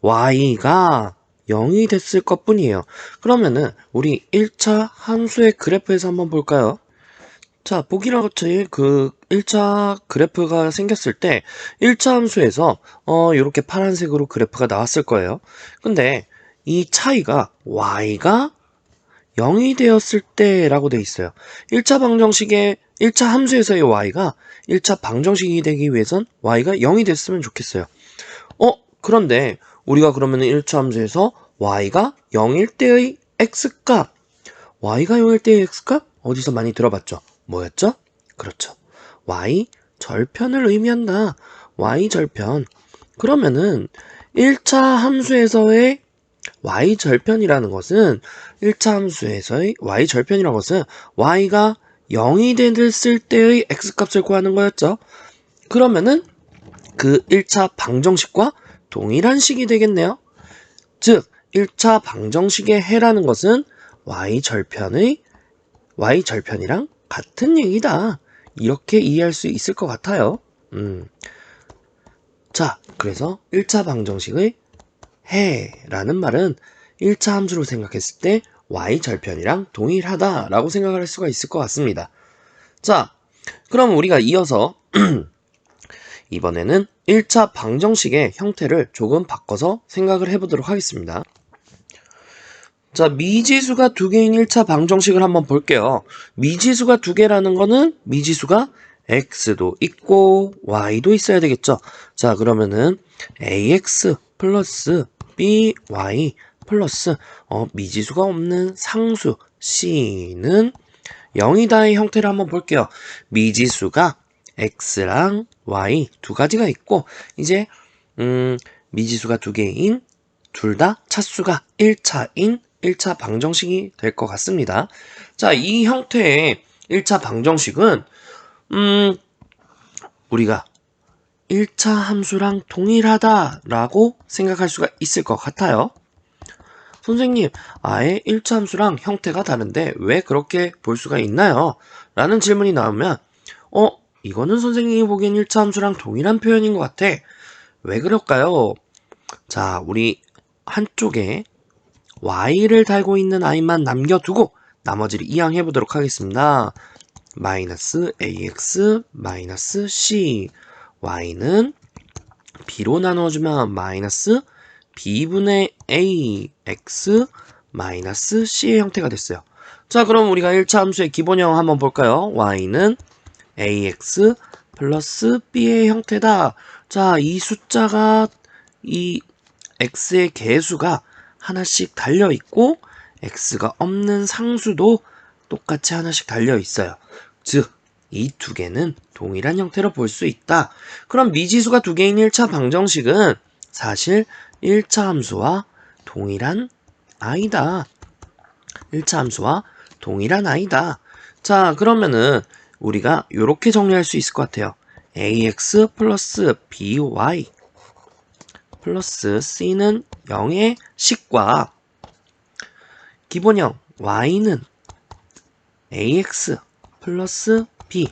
y가 0이 됐을 것 뿐이에요. 그러면은 우리 1차 함수의 그래프에서 한번 볼까요? 자, 보기랑 같이 그 1차 그래프가 생겼을 때 1차 함수에서 이렇게 파란색으로 그래프가 나왔을 거예요. 근데 이 차이가 y가 0이 되었을 때라고 돼 있어요. 1차 방정식의 1차 함수에서의 y가 1차 방정식이 되기 위해선 y가 0이 됐으면 좋겠어요. 그런데 우리가 그러면 1차 함수에서 y가 0일 때의 x값 y가 0일 때의 x값? 어디서 많이 들어봤죠? 뭐였죠? 그렇죠. y 절편을 의미한다. y 절편. 그러면은 1차 함수에서의 y 절편이라는 것은 1차 함수에서의 y 절편이라는 것은 y가 0이 됐을 때의 x값을 구하는 거였죠. 그러면은 그 1차 방정식과 동일한 식이 되겠네요. 즉 1차 방정식의 해라는 것은 y절편이랑 같은 얘기다. 이렇게 이해할 수 있을 것 같아요. 자, 그래서 1차 방정식의 해라는 말은 1차 함수로 생각했을 때 y절편이랑 동일하다라고 생각할 수가 있을 것 같습니다. 자, 그럼 우리가 이어서 이번에는 1차 방정식의 형태를 조금 바꿔서 생각을 해보도록 하겠습니다. 자, 미지수가 두 개인 1차 방정식을 한번 볼게요. 미지수가 두 개라는 거는 미지수가 x도 있고 y도 있어야 되겠죠. 자, 그러면은 ax 플러스 by 플러스 미지수가 없는 상수 c는 0이다의 형태를 한번 볼게요. 미지수가 x랑 y 두 가지가 있고 이제 미지수가 두 개인 둘 다 차수가 1차인 1차 방정식이 될 것 같습니다. 자, 이 형태의 1차 방정식은 우리가 1차 함수랑 동일하다라고 생각할 수가 있을 것 같아요. 선생님, 아예 1차 함수랑 형태가 다른데 왜 그렇게 볼 수가 있나요? 라는 질문이 나오면 이거는 선생님이 보기엔 1차 함수랑 동일한 표현인 것 같아. 왜 그럴까요? 자, 우리 한쪽에 y를 달고 있는 i만 남겨두고 나머지를 이항해 보도록 하겠습니다. 마이너스 ax 마이너스 c y는 b로 나눠주면 마이너스 b분의 ax 마이너스 c의 형태가 됐어요. 자, 그럼 우리가 1차 함수의 기본형 한번 볼까요? y는 ax 플러스 b의 형태다. 자, 이 숫자가 이 x의 개수가 하나씩 달려있고 x가 없는 상수도 똑같이 하나씩 달려있어요. 즉, 이 두 개는 동일한 형태로 볼 수 있다. 그럼 미지수가 두 개인 1차 방정식은 사실 1차 함수와 동일한 i다. 1차 함수와 동일한 i다. 자, 그러면은 우리가 이렇게 정리할 수 있을 것 같아요. ax 플러스 by 플러스 c는 0의 식과 기본형 y는 ax 플러스 b.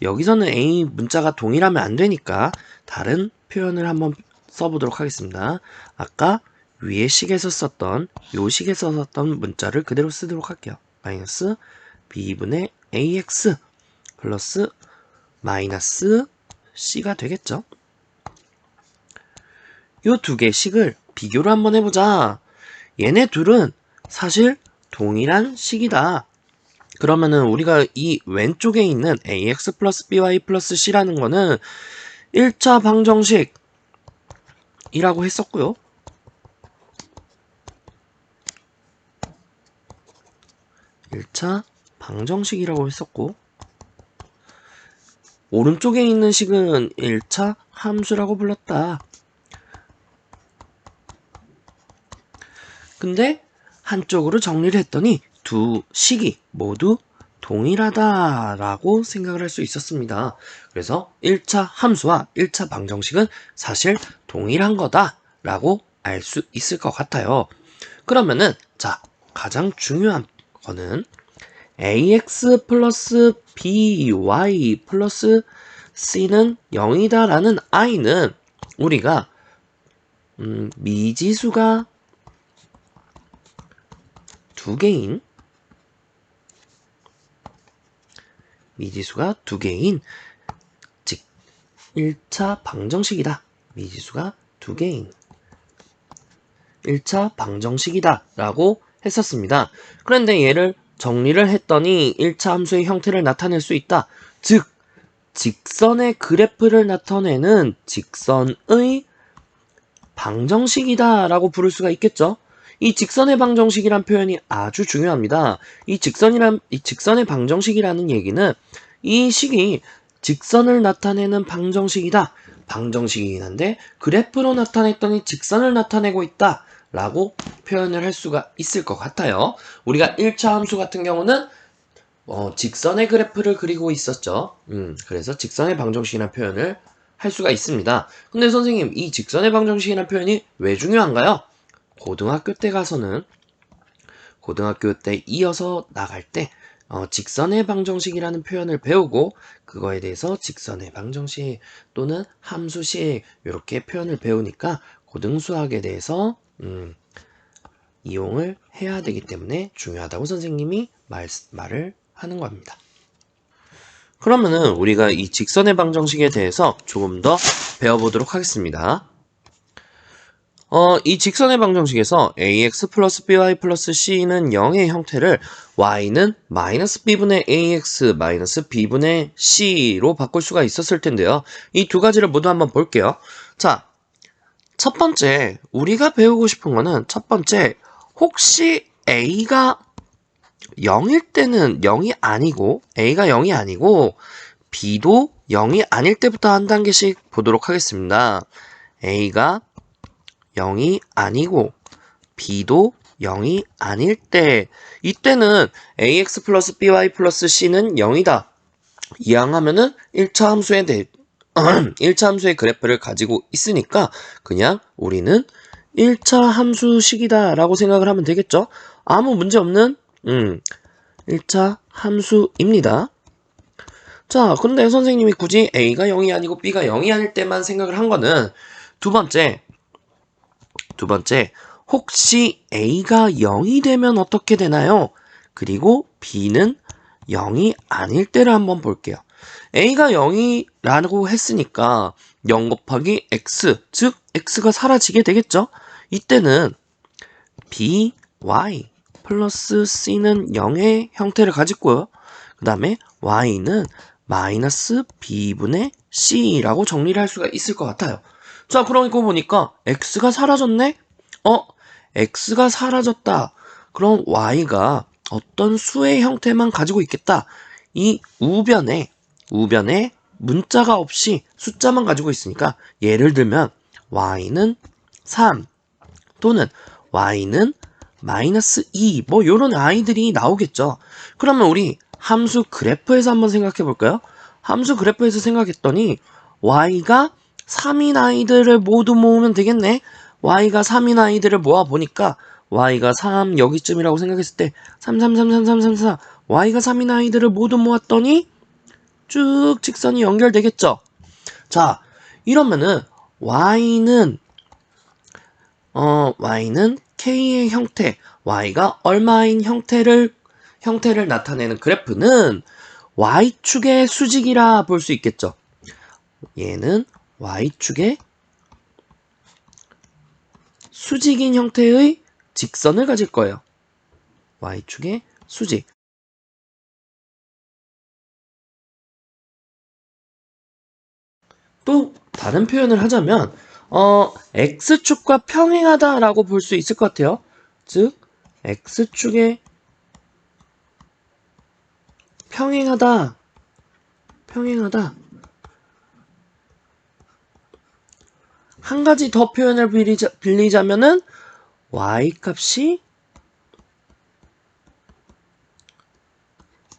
여기서는 a 문자가 동일하면 안 되니까 다른 표현을 한번 써보도록 하겠습니다. 아까 위의 식에서 썼던 요 식에서 썼던 문자를 그대로 쓰도록 할게요. 마이너스 b분의 ax 플러스 마이너스 c가 되겠죠. 요 두 개의 식을 비교를 한번 해보자. 얘네 둘은 사실 동일한 식이다. 그러면은 우리가 이 왼쪽에 있는 ax 플러스 by 플러스 c라는 거는 1차 방정식이라고 했었고요. 1차 방정식이라고 했었고 오른쪽에 있는 식은 1차 함수라고 불렀다. 근데 한쪽으로 정리를 했더니 두 식이 모두 동일하다라고 생각을 할 수 있었습니다. 그래서 1차 함수와 1차 방정식은 사실 동일한 거다라고 알 수 있을 것 같아요. 그러면은 자, 가장 중요한 거는 ax 플러스 by 플러스 c는 0이다 라는 i는 우리가 미지수가 두 개인 즉 1차 방정식이다. 미지수가 두 개인 1차 방정식이다 라고 했었습니다. 그런데 얘를 정리를 했더니 1차 함수의 형태를 나타낼 수 있다. 즉 직선의 그래프를 나타내는 직선의 방정식이다 라고 부를 수가 있겠죠. 이 직선의 방정식이란 표현이 아주 중요합니다. 이 직선의 방정식이라는 얘기는 이 식이 직선을 나타내는 방정식이다. 방정식이긴 한데 그래프로 나타냈더니 직선을 나타내고 있다. 라고 표현을 할 수가 있을 것 같아요. 우리가 1차 함수 같은 경우는 직선의 그래프를 그리고 있었죠. 그래서 직선의 방정식이라는 표현을 할 수가 있습니다. 근데 선생님, 이 직선의 방정식이라는 표현이 왜 중요한가요? 고등학교 때 이어서 나갈 때 직선의 방정식이라는 표현을 배우고 그거에 대해서 직선의 방정식 또는 함수식 이렇게 표현을 배우니까 고등수학에 대해서 이용을 해야 되기 때문에 중요하다고 선생님이 말을 하는 겁니다. 그러면은 우리가 이 직선의 방정식에 대해서 조금 더 배워보도록 하겠습니다. 이 직선의 방정식에서 ax 플러스 by 플러스 c는 0의 형태를 y는 마이너스 b분의 ax 마이너스 b분의 c로 바꿀 수가 있었을 텐데요. 이 두 가지를 모두 한번 볼게요. 자, 첫 번째 우리가 배우고 싶은 거는 첫 번째 혹시 a가 0일 때는 0이 아니고 a가 0이 아니고 b도 0이 아닐 때부터 한 단계씩 보도록 하겠습니다. a가 0이 아니고 b도 0이 아닐 때 이때는 ax 플러스 by 플러스 c는 0이다. 이항하면은 1차 함수에 대해 1차 함수의 그래프를 가지고 있으니까 그냥 우리는 1차 함수식이다 라고 생각을 하면 되겠죠. 아무 문제 없는 1차 함수입니다. 자, 근데 선생님이 굳이 a가 0이 아니고 b가 0이 아닐 때만 생각을 한 거는 두 번째 혹시 a가 0이 되면 어떻게 되나요? 그리고 b는 0이 아닐 때를 한번 볼게요. a가 0이라고 했으니까 0 곱하기 x, 즉 x가 사라지게 되겠죠? 이때는 by 플러스 c는 0의 형태를 가지고요. 그 다음에 y는 마이너스 b분의 c라고 정리를 할 수가 있을 것 같아요. 자, 그러니까 보니까 x가 사라졌네? x가 사라졌다. 그럼 y가 어떤 수의 형태만 가지고 있겠다. 이 우변에 문자가 없이 숫자만 가지고 있으니까 예를 들면 y는 3 또는 y는 마이너스 2 뭐 요런 아이들이 나오겠죠. 그러면 우리 함수 그래프에서 한번 생각해 볼까요? 함수 그래프에서 생각했더니 y가 3인 아이들을 모두 모으면 되겠네. y가 3인 아이들을 모아 보니까 y가 3 여기쯤이라고 생각했을 때 3, 3, 3, 3, 3, 3, 4 y가 3인 아이들을 모두 모았더니 쭉 직선이 연결되겠죠. 자, 이러면은 y는 k의 형태, y가 얼마인 형태를 나타내는 그래프는 y축의 수직이라 볼 수 있겠죠. 얘는 y축의 수직인 형태의 직선을 가질 거예요. y축의 수직. 또 다른 표현을 하자면 x축과 평행하다라고 볼 수 있을 것 같아요. 즉 x축의 평행하다. 한 가지 더 표현을 빌리자면은 y값이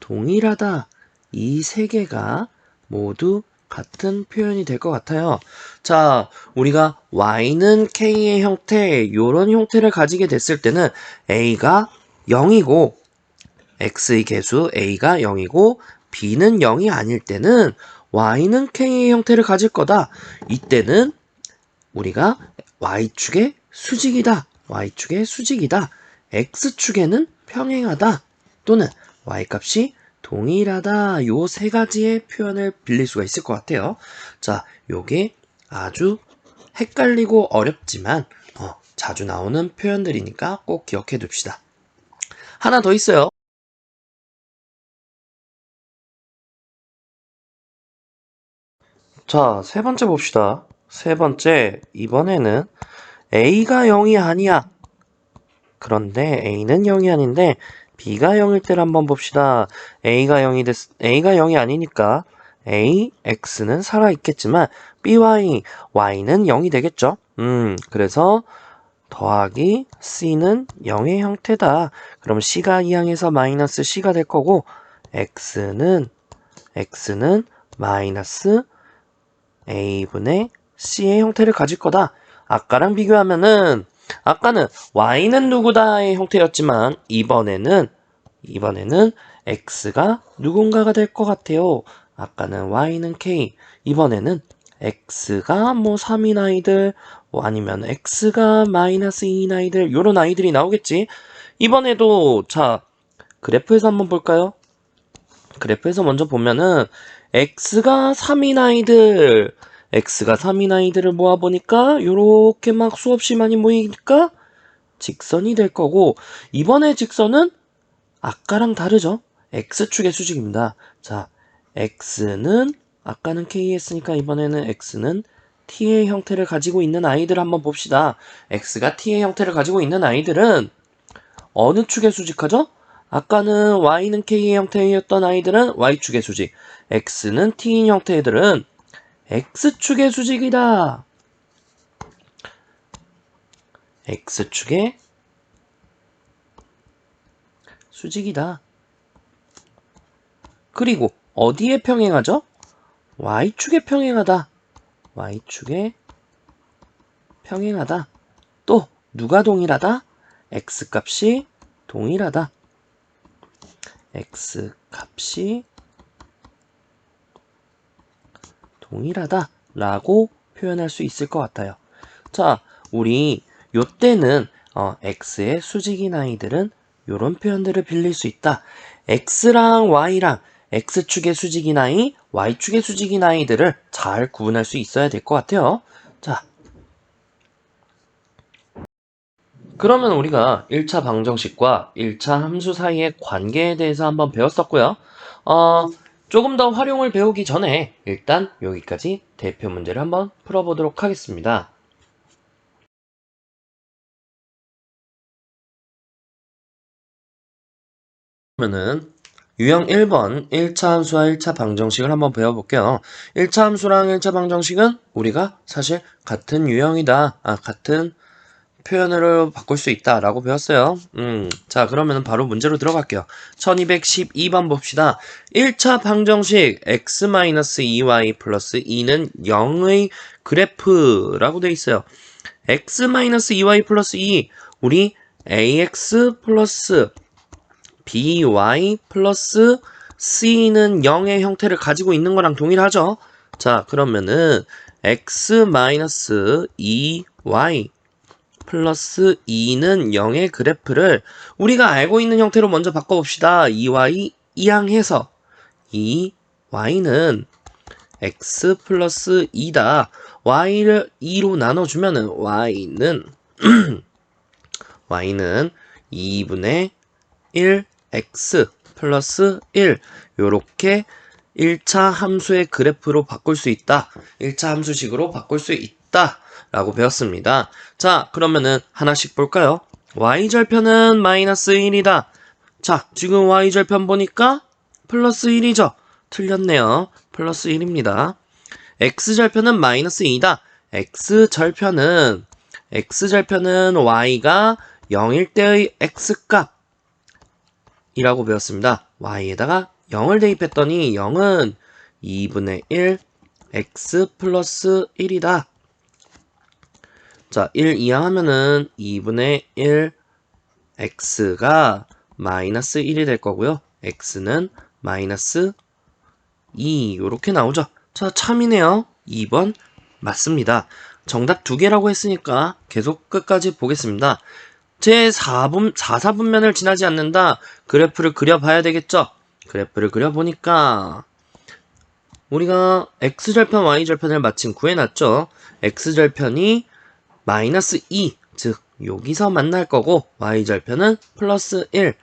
동일하다. 이 세 개가 모두 같은 표현이 될 것 같아요. 자, 우리가 y는 k의 형태, 요런 형태를 가지게 됐을 때는 a가 0이고 x의 개수 a가 0이고 b는 0이 아닐 때는 y는 k의 형태를 가질 거다. 이때는 우리가 y축의 수직이다. x축에는 평행하다. 또는 y값이 동일하다. 요 세 가지의 표현을 빌릴 수가 있을 것 같아요. 자, 요게 아주 헷갈리고 어렵지만 자주 나오는 표현들이니까 꼭 기억해 둡시다. 하나 더 있어요. 자, 세 번째 봅시다. 세 번째, 이번에는 a가 0이 아니야. 그런데 A는 0이 아닌데 B가 0일 때를 한번 봅시다. A가 0이 아니니까 A, X는 살아있겠지만 BY, Y는 0이 되겠죠. 그래서 더하기 C는 0의 형태다. 그럼 C가 2항에서 마이너스 C가 될 거고 X는 마이너스 A분의 C의 형태를 가질 거다. 아까랑 비교하면은 아까는 Y는 누구다의 형태였지만 이번에는 X가 누군가가 될 것 같아요. 아까는 Y는 K, 이번에는 X가 뭐 3인 아이들, 아니면 X가 마이너스 2인 아이들, 요런 아이들이 나오겠지. 이번에도 자 그래프에서 한번 볼까요? 그래프에서 먼저 보면은 X가 3인 아이들을 모아보니까 요렇게 막 수없이 많이 모이니까 직선이 될 거고, 이번에 직선은 아까랑 다르죠? X축의 수직입니다. 자, X는 아까는 K 했으니까 이번에는 X는 T의 형태를 가지고 있는 아이들을 한번 봅시다. X가 T의 형태를 가지고 있는 아이들은 어느 축에 수직하죠? 아까는 Y는 K의 형태였던 아이들은 Y축의 수직, X는 T인 형태들은 X축의 수직이다. X축의 수직이다. 그리고 어디에 평행하죠? Y축에 평행하다. Y축에 평행하다. 또 누가 동일하다? X값이 동일하다. X값이 동일하다 라고 표현할 수 있을 것 같아요. 자, 우리 요때는 X의 수직인 아이들은 요런 표현들을 빌릴 수 있다. X랑 Y랑 X축의 수직인 아이, Y축의 수직인 아이들을 잘 구분할 수 있어야 될 것 같아요. 자, 그러면 우리가 1차 방정식과 1차 함수 사이의 관계에 대해서 한번 배웠었고요. 조금 더 활용을 배우기 전에 일단 여기까지 대표 문제를 한번 풀어보도록 하겠습니다. 그러면은 유형 1번 1차 함수와 1차 방정식을 한번 배워볼게요. 1차 함수랑 1차 방정식은 우리가 사실 같은 유형이다. 같은 표현으로 바꿀 수 있다라고 배웠어요. 자, 그러면 바로 문제로 들어갈게요. 1212번 봅시다. 1차 방정식 x-2y 플러스 2는 0의 그래프라고 되어 있어요. x-2y 플러스 2, 우리 ax 플러스 by 플러스 c는 0의 형태를 가지고 있는 거랑 동일하죠. 자, 그러면은 x-2y 플러스 2는 0의 그래프를 우리가 알고 있는 형태로 먼저 바꿔봅시다. 2y 이항해서 2y는 x 플러스 2다. y를 2로 나눠주면은 y는 2분의 1 x 플러스 1, 요렇게 1차 함수의 그래프로 바꿀 수 있다. 1차 함수식으로 바꿀 수 있다 라고 배웠습니다. 자, 그러면은 하나씩 볼까요? y절편은 마이너스 1이다. 자, 지금 y절편 보니까 플러스 1이죠. 틀렸네요. 플러스 1입니다. x절편은 마이너스 2다. x절편은 y가 0일 때의 x값 이라고 배웠습니다. y에다가 0을 대입했더니 0은 2분의 1 x 플러스 1이다. 자, 1 이항하면은 2분의 1 x가 마이너스 1이 될 거고요. x는 마이너스 2 요렇게 나오죠. 자, 참이네요. 2번 맞습니다. 정답 2개라고 했으니까 계속 끝까지 보겠습니다. 제 4사분면을 지나지 않는다. 그래프를 그려봐야 되겠죠? 그래프를 그려보니까 우리가 x절편, y절편을 마침 구해놨죠? x절편이 마이너스 2, 즉 여기서 만날 거고 y절편은 플러스 1.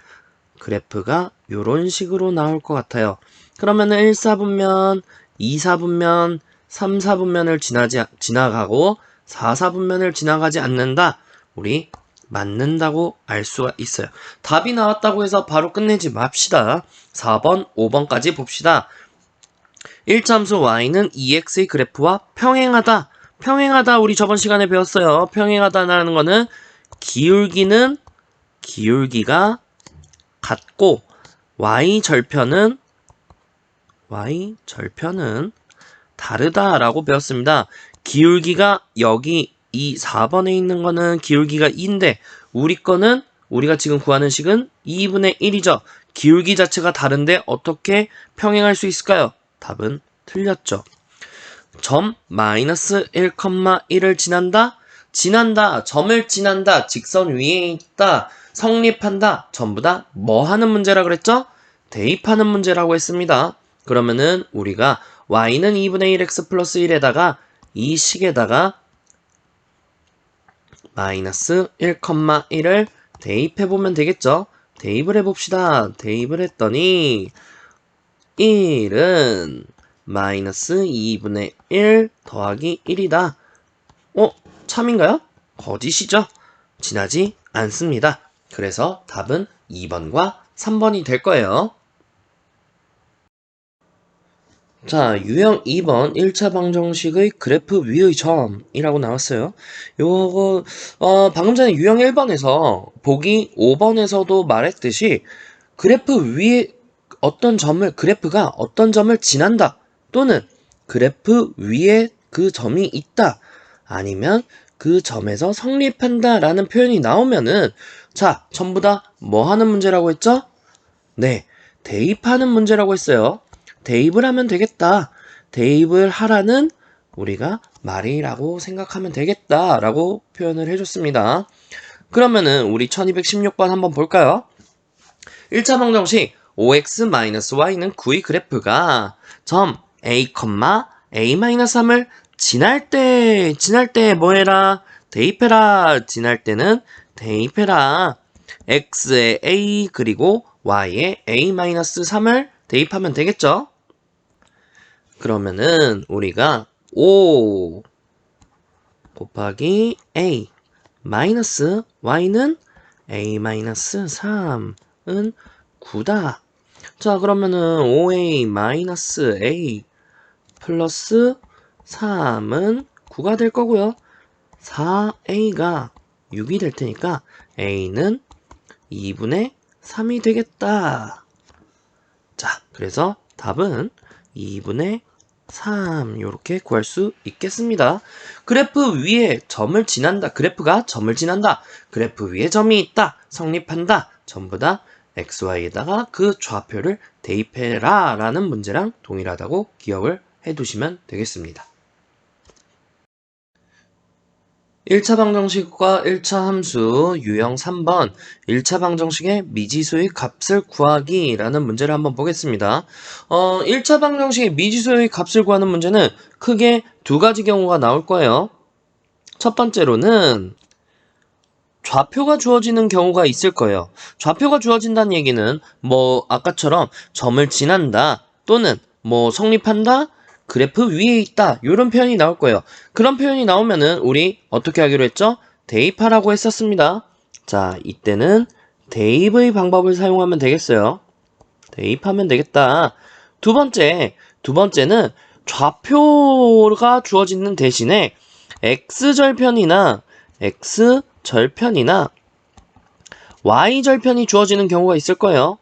그래프가 이런 식으로 나올 것 같아요. 그러면은 1사분면, 2사분면, 3사분면을 지나가고 4사분면을 지나가지 않는다. 우리 맞는다고 알 수가 있어요. 답이 나왔다고 해서 바로 끝내지 맙시다. 4번, 5번까지 봅시다. 1참수 y는 2x의 그래프와 평행하다. 평행하다 우리 저번 시간에 배웠어요. 평행하다라는 거는 기울기가 같고 y절편은 다르다라고 배웠습니다. 기울기가 여기 이 4번에 있는 거는 기울기가 2인데 우리가 지금 구하는 식은 2분의 1이죠. 기울기 자체가 다른데 어떻게 평행할 수 있을까요? 답은 틀렸죠. 점 마이너스 1,1을 지난다, 점을 지난다, 직선 위에 있다, 성립한다, 전부 다 뭐 하는 문제라 그랬죠? 대입하는 문제라고 했습니다. 그러면은 우리가 y는 2분의 1x 플러스 1에다가 이 식에다가 마이너스 1,1을 대입해보면 되겠죠? 대입을 해봅시다. 대입을 했더니 1은 마이너스 2분의 1 더하기 1이다. 참인가요? 거짓이죠? 지나지 않습니다. 그래서 답은 2번과 3번이 될 거예요. 자, 유형 2번 1차 방정식의 그래프 위의 점이라고 나왔어요. 요거 방금 전에 유형 1번에서 보기 5번에서도 말했듯이 그래프 위에 그래프가 어떤 점을 지난다 또는 그래프 위에 그 점이 있다 아니면 그 점에서 성립한다 라는 표현이 나오면은 자, 전부 다 뭐 하는 문제라고 했죠? 네, 대입하는 문제라고 했어요. 대입을 하면 되겠다. 대입을 하라는 우리가 말이라고 생각하면 되겠다라고 표현을 해줬습니다. 그러면은 우리 1216번 한번 볼까요? 1차 방정식 5x-y는 9의 그래프가 점 a, a-3을 지날 때 뭐해라? 대입해라. 지날 때는 대입해라. x에 a 그리고 y에 a-3을 대입하면 되겠죠? 그러면은 우리가 5 곱하기 a 마이너스 y는 a-3은 9다. 자, 그러면은 5a 마이너스 a 플러스 3은 9가 될 거고요. 4a가 6이 될 테니까 a는 2분의 3이 되겠다. 자, 그래서 답은 2분의 3 이렇게 구할 수 있겠습니다. 그래프 위에 점을 지난다. 그래프가 점을 지난다. 그래프 위에 점이 있다. 성립한다. 전부 다 xy에다가 그 좌표를 대입해라 라는 문제랑 동일하다고 기억을 해두시면 되겠습니다. 1차 방정식과 1차 함수 유형 3번 1차 방정식의 미지수의 값을 구하기 라는 문제를 한번 보겠습니다. 1차 방정식의 미지수의 값을 구하는 문제는 크게 두 가지 경우가 나올 거예요. 첫 번째로는 좌표가 주어지는 경우가 있을 거예요. 좌표가 주어진다는 얘기는 뭐 아까처럼 점을 지난다 또는 뭐 성립한다 그래프 위에 있다 이런 표현이 나올 거예요. 그런 표현이 나오면은 우리 어떻게 하기로 했죠? 대입하라고 했었습니다. 자, 이때는 대입의 방법을 사용하면 되겠어요. 대입하면 되겠다. 두 번째는 좌표가 주어지는 대신에 x절편이나 y절편이 주어지는 경우가 있을 거예요.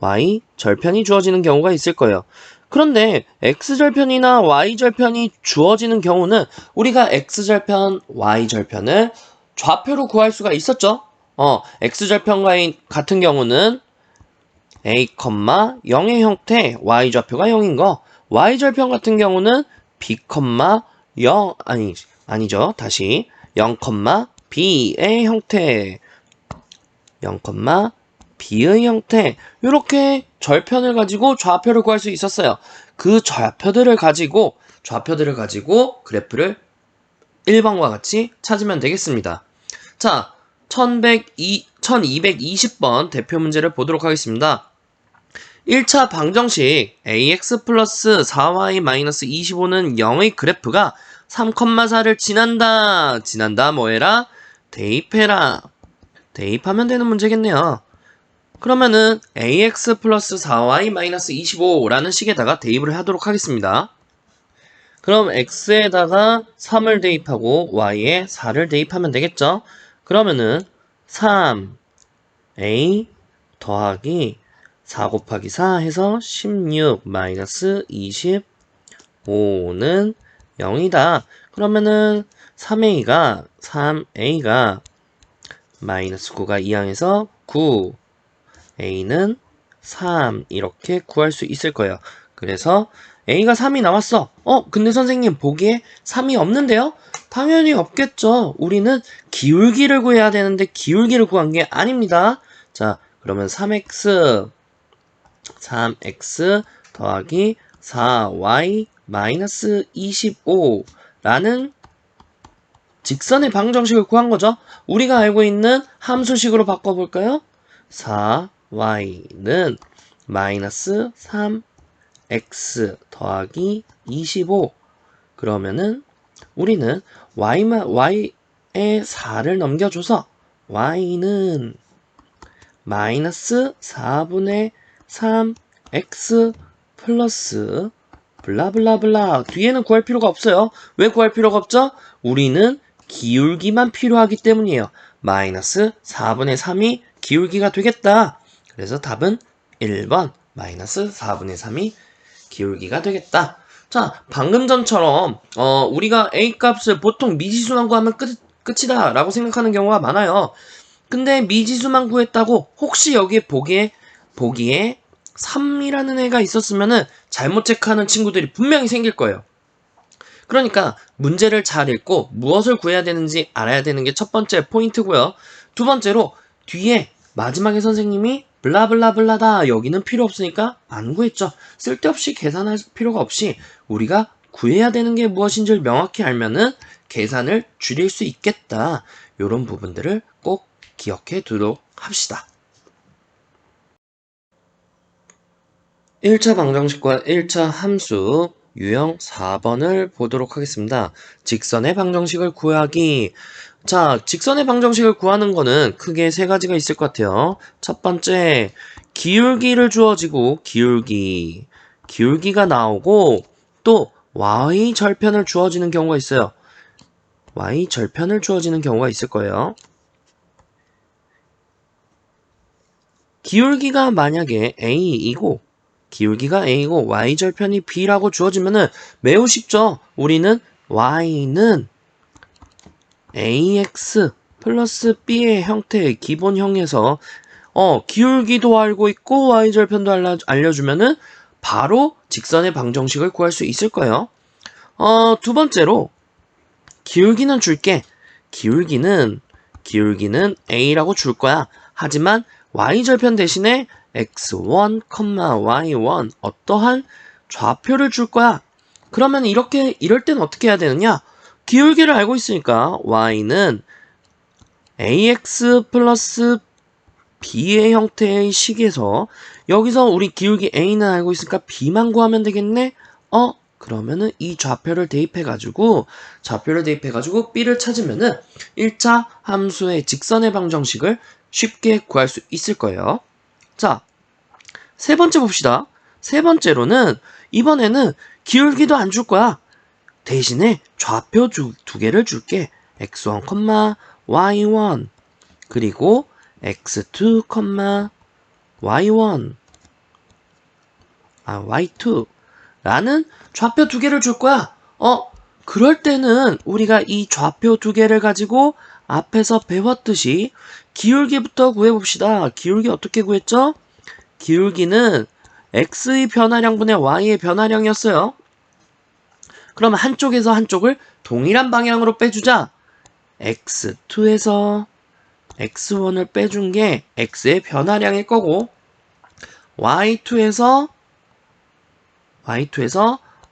y절편이 주어지는 경우가 있을 거예요. 그런데 x절편이나 y절편이 주어지는 경우는 우리가 x절편, y절편을 좌표로 구할 수가 있었죠. x절편과 같은 경우는 a, 0의 형태, y좌표가 0인 거. y절편 같은 경우는 b, 0, 아니죠. 다시 0, b의 형태. 0, b의 형태 이렇게 절편을 가지고 좌표를 구할 수 있었어요. 그 좌표들을 가지고 그래프를 1번과 같이 찾으면 되겠습니다. 자, 1220번 대표 문제를 보도록 하겠습니다. 1차 방정식 ax 플러스 4y 마이너스 25는 0의 그래프가 3,4를 지난다 뭐해라? 대입해라. 대입하면 되는 문제겠네요. 그러면은 ax 플러스 4y 마이너스 25라는 식에다가 대입을 하도록 하겠습니다. 그럼 x에다가 3을 대입하고 y에 4를 대입하면 되겠죠? 그러면은 3a 더하기 4 곱하기 4 해서 16 마이너스 25는 0이다. 그러면은 3a가 마이너스 9가 2항에서 9 a는 3 이렇게 구할 수 있을 거예요. 그래서 a가 3이 나왔어. 근데 선생님 보기에 3이 없는데요? 당연히 없겠죠. 우리는 기울기를 구해야 되는데 기울기를 구한 게 아닙니다. 자, 그러면 3x 더하기 4y 마이너스 25라는 직선의 방정식을 구한 거죠. 우리가 알고 있는 함수식으로 바꿔볼까요? 4y는 마이너스 3x 더하기 25 그러면은 우리는 y에 4를 넘겨줘서 y는 마이너스 4분의 3x 플러스 블라블라블라 뒤에는 구할 필요가 없어요. 왜 구할 필요가 없죠? 우리는 기울기만 필요하기 때문이에요. 마이너스 4분의 3이 기울기가 되겠다. 그래서 답은 1번 마이너스 4분의 3이 기울기가 되겠다. 자, 방금 전처럼 우리가 A값을 보통 미지수만 구하면 끝이다 라고 생각하는 경우가 많아요. 근데 미지수만 구했다고 혹시 여기에 보기에 3이라는 애가 있었으면은 잘못 체크하는 친구들이 분명히 생길 거예요. 그러니까 문제를 잘 읽고 무엇을 구해야 되는지 알아야 되는 게 첫 번째 포인트고요. 두 번째로 뒤에 마지막에 선생님이 블라블라블라다 여기는 필요 없으니까 안 구했죠. 쓸데없이 계산할 필요가 없이 우리가 구해야 되는 게 무엇인지를 명확히 알면은 계산을 줄일 수 있겠다. 이런 부분들을 꼭 기억해 두도록 합시다. 1차 방정식과 1차 함수 유형 4번을 보도록 하겠습니다. 직선의 방정식을 구하기. 자, 직선의 방정식을 구하는 거는 크게 세 가지가 있을 것 같아요. 첫 번째, 기울기를 주어지고 기울기가 나오고 또 y 절편을 주어지는 경우가 있어요. y 절편을 주어지는 경우가 있을 거예요. 기울기가 만약에 a이고 y절편이 b라고 주어지면은 매우 쉽죠. 우리는 y는 ax 플러스 b의 형태의 기본형에서 기울기도 알고 있고 y절편도 알려주면은 바로 직선의 방정식을 구할 수 있을 거예요. 두 번째로 기울기는 줄게. 기울기는 a라고 줄 거야. 하지만 y절편 대신에 x1, y1 어떠한 좌표를 줄 거야. 그러면 이럴 땐 어떻게 해야 되느냐? 기울기를 알고 있으니까 y는 ax 플러스 b의 형태의 식에서 여기서 우리 기울기 a는 알고 있으니까 b만 구하면 되겠네? 그러면은 이 좌표를 대입해가지고 b를 찾으면은 1차 함수의 직선의 방정식을 쉽게 구할 수 있을 거예요. 자, 세 번째 봅시다. 세 번째로는 이번에는 기울기도 안 줄 거야. 대신에 좌표 두 개를 줄게. x1, y1 그리고 x2, y1 y2 라는 좌표 두 개를 줄 거야. 그럴 때는 우리가 이 좌표 두 개를 가지고 앞에서 배웠듯이 기울기부터 구해봅시다. 기울기 어떻게 구했죠? 기울기는 x의 변화량분의 y의 변화량이었어요. 그러면 한쪽에서 한쪽을 동일한 방향으로 빼주자. x2에서 x1을 빼준 게 x의 변화량일 거고 y2에서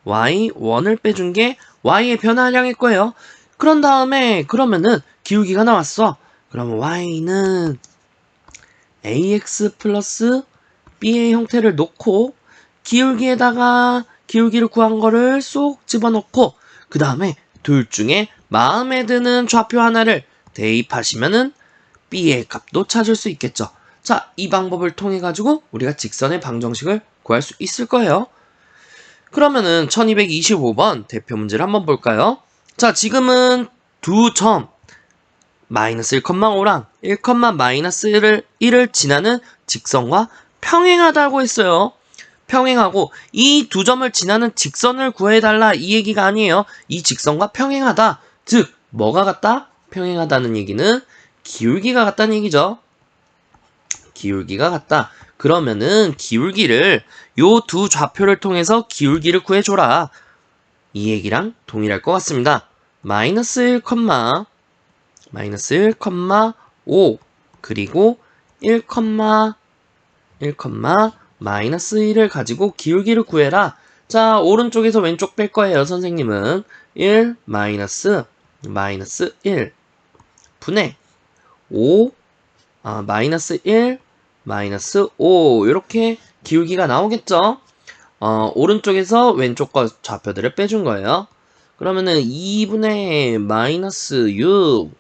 y1을 빼준 게 y의 변화량일 거예요. 그런 다음에 그러면은 기울기가 나왔어. 그러면 y는 ax 플러스 b의 형태를 놓고 기울기에다가 기울기를 구한 거를 쏙 집어넣고 그 다음에 둘 중에 마음에 드는 좌표 하나를 대입하시면은 b의 값도 찾을 수 있겠죠. 자, 이 방법을 통해 가지고 우리가 직선의 방정식을 구할 수 있을 거예요. 그러면은 1225번 대표 문제를 한번 볼까요? 자, 지금은 두 점 마이너스 1,5랑 1, 마이너스 1을 지나는 직선과 평행하다고 했어요. 평행하고 이 두 점을 지나는 직선을 구해달라 이 얘기가 아니에요. 이 직선과 평행하다. 즉 뭐가 같다? 평행하다는 얘기는 기울기가 같다는 얘기죠. 기울기가 같다. 그러면은 기울기를 요 두 좌표를 통해서 기울기를 구해줘라. 이 얘기랑 동일할 것 같습니다. 마이너스 1, 마이너스 1,5 그리고 1, 마이너스 1을 가지고 기울기를 구해라. 자, 오른쪽에서 왼쪽 뺄 거예요. 선생님은 1 마이너스 1 분의 5 마이너스 1 마이너스 5 이렇게 기울기가 나오겠죠. 오른쪽에서 왼쪽 거 좌표들을 빼준 거예요. 그러면은 2분의 마이너스 6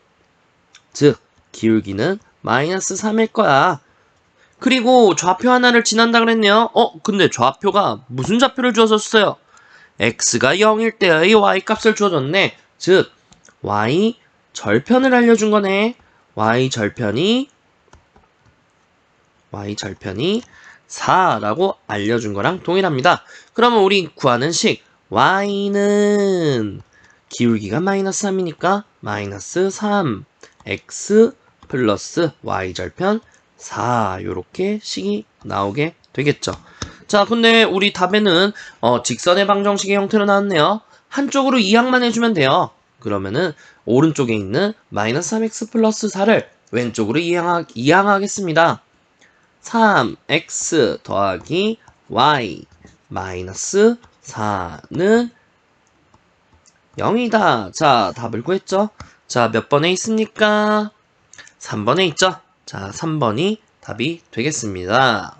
즉 기울기는 마이너스 3일 거야. 그리고 좌표 하나를 지난다 그랬네요. 근데 좌표가 무슨 좌표를 주어졌어요? x가 0일 때의 y값을 주어졌네. 즉 y 절편을 알려준 거네. y 절편이 4라고 알려준 거랑 동일합니다. 그러면 우리 구하는 식 y는 기울기가 마이너스 3이니까 마이너스 3 x 플러스 y 절편 4 요렇게 식이 나오게 되겠죠. 자, 근데 우리 답에는 직선의 방정식의 형태로 나왔네요. 한쪽으로 이항만 해주면 돼요. 그러면은 오른쪽에 있는 마이너스 3x 플러스 4를 왼쪽으로 이항하겠습니다. 3x 더하기 y 마이너스 4는 0이다. 자, 답을 구했죠? 자, 몇 번에 있습니까? 3번에 있죠? 자, 3번이 답이 되겠습니다.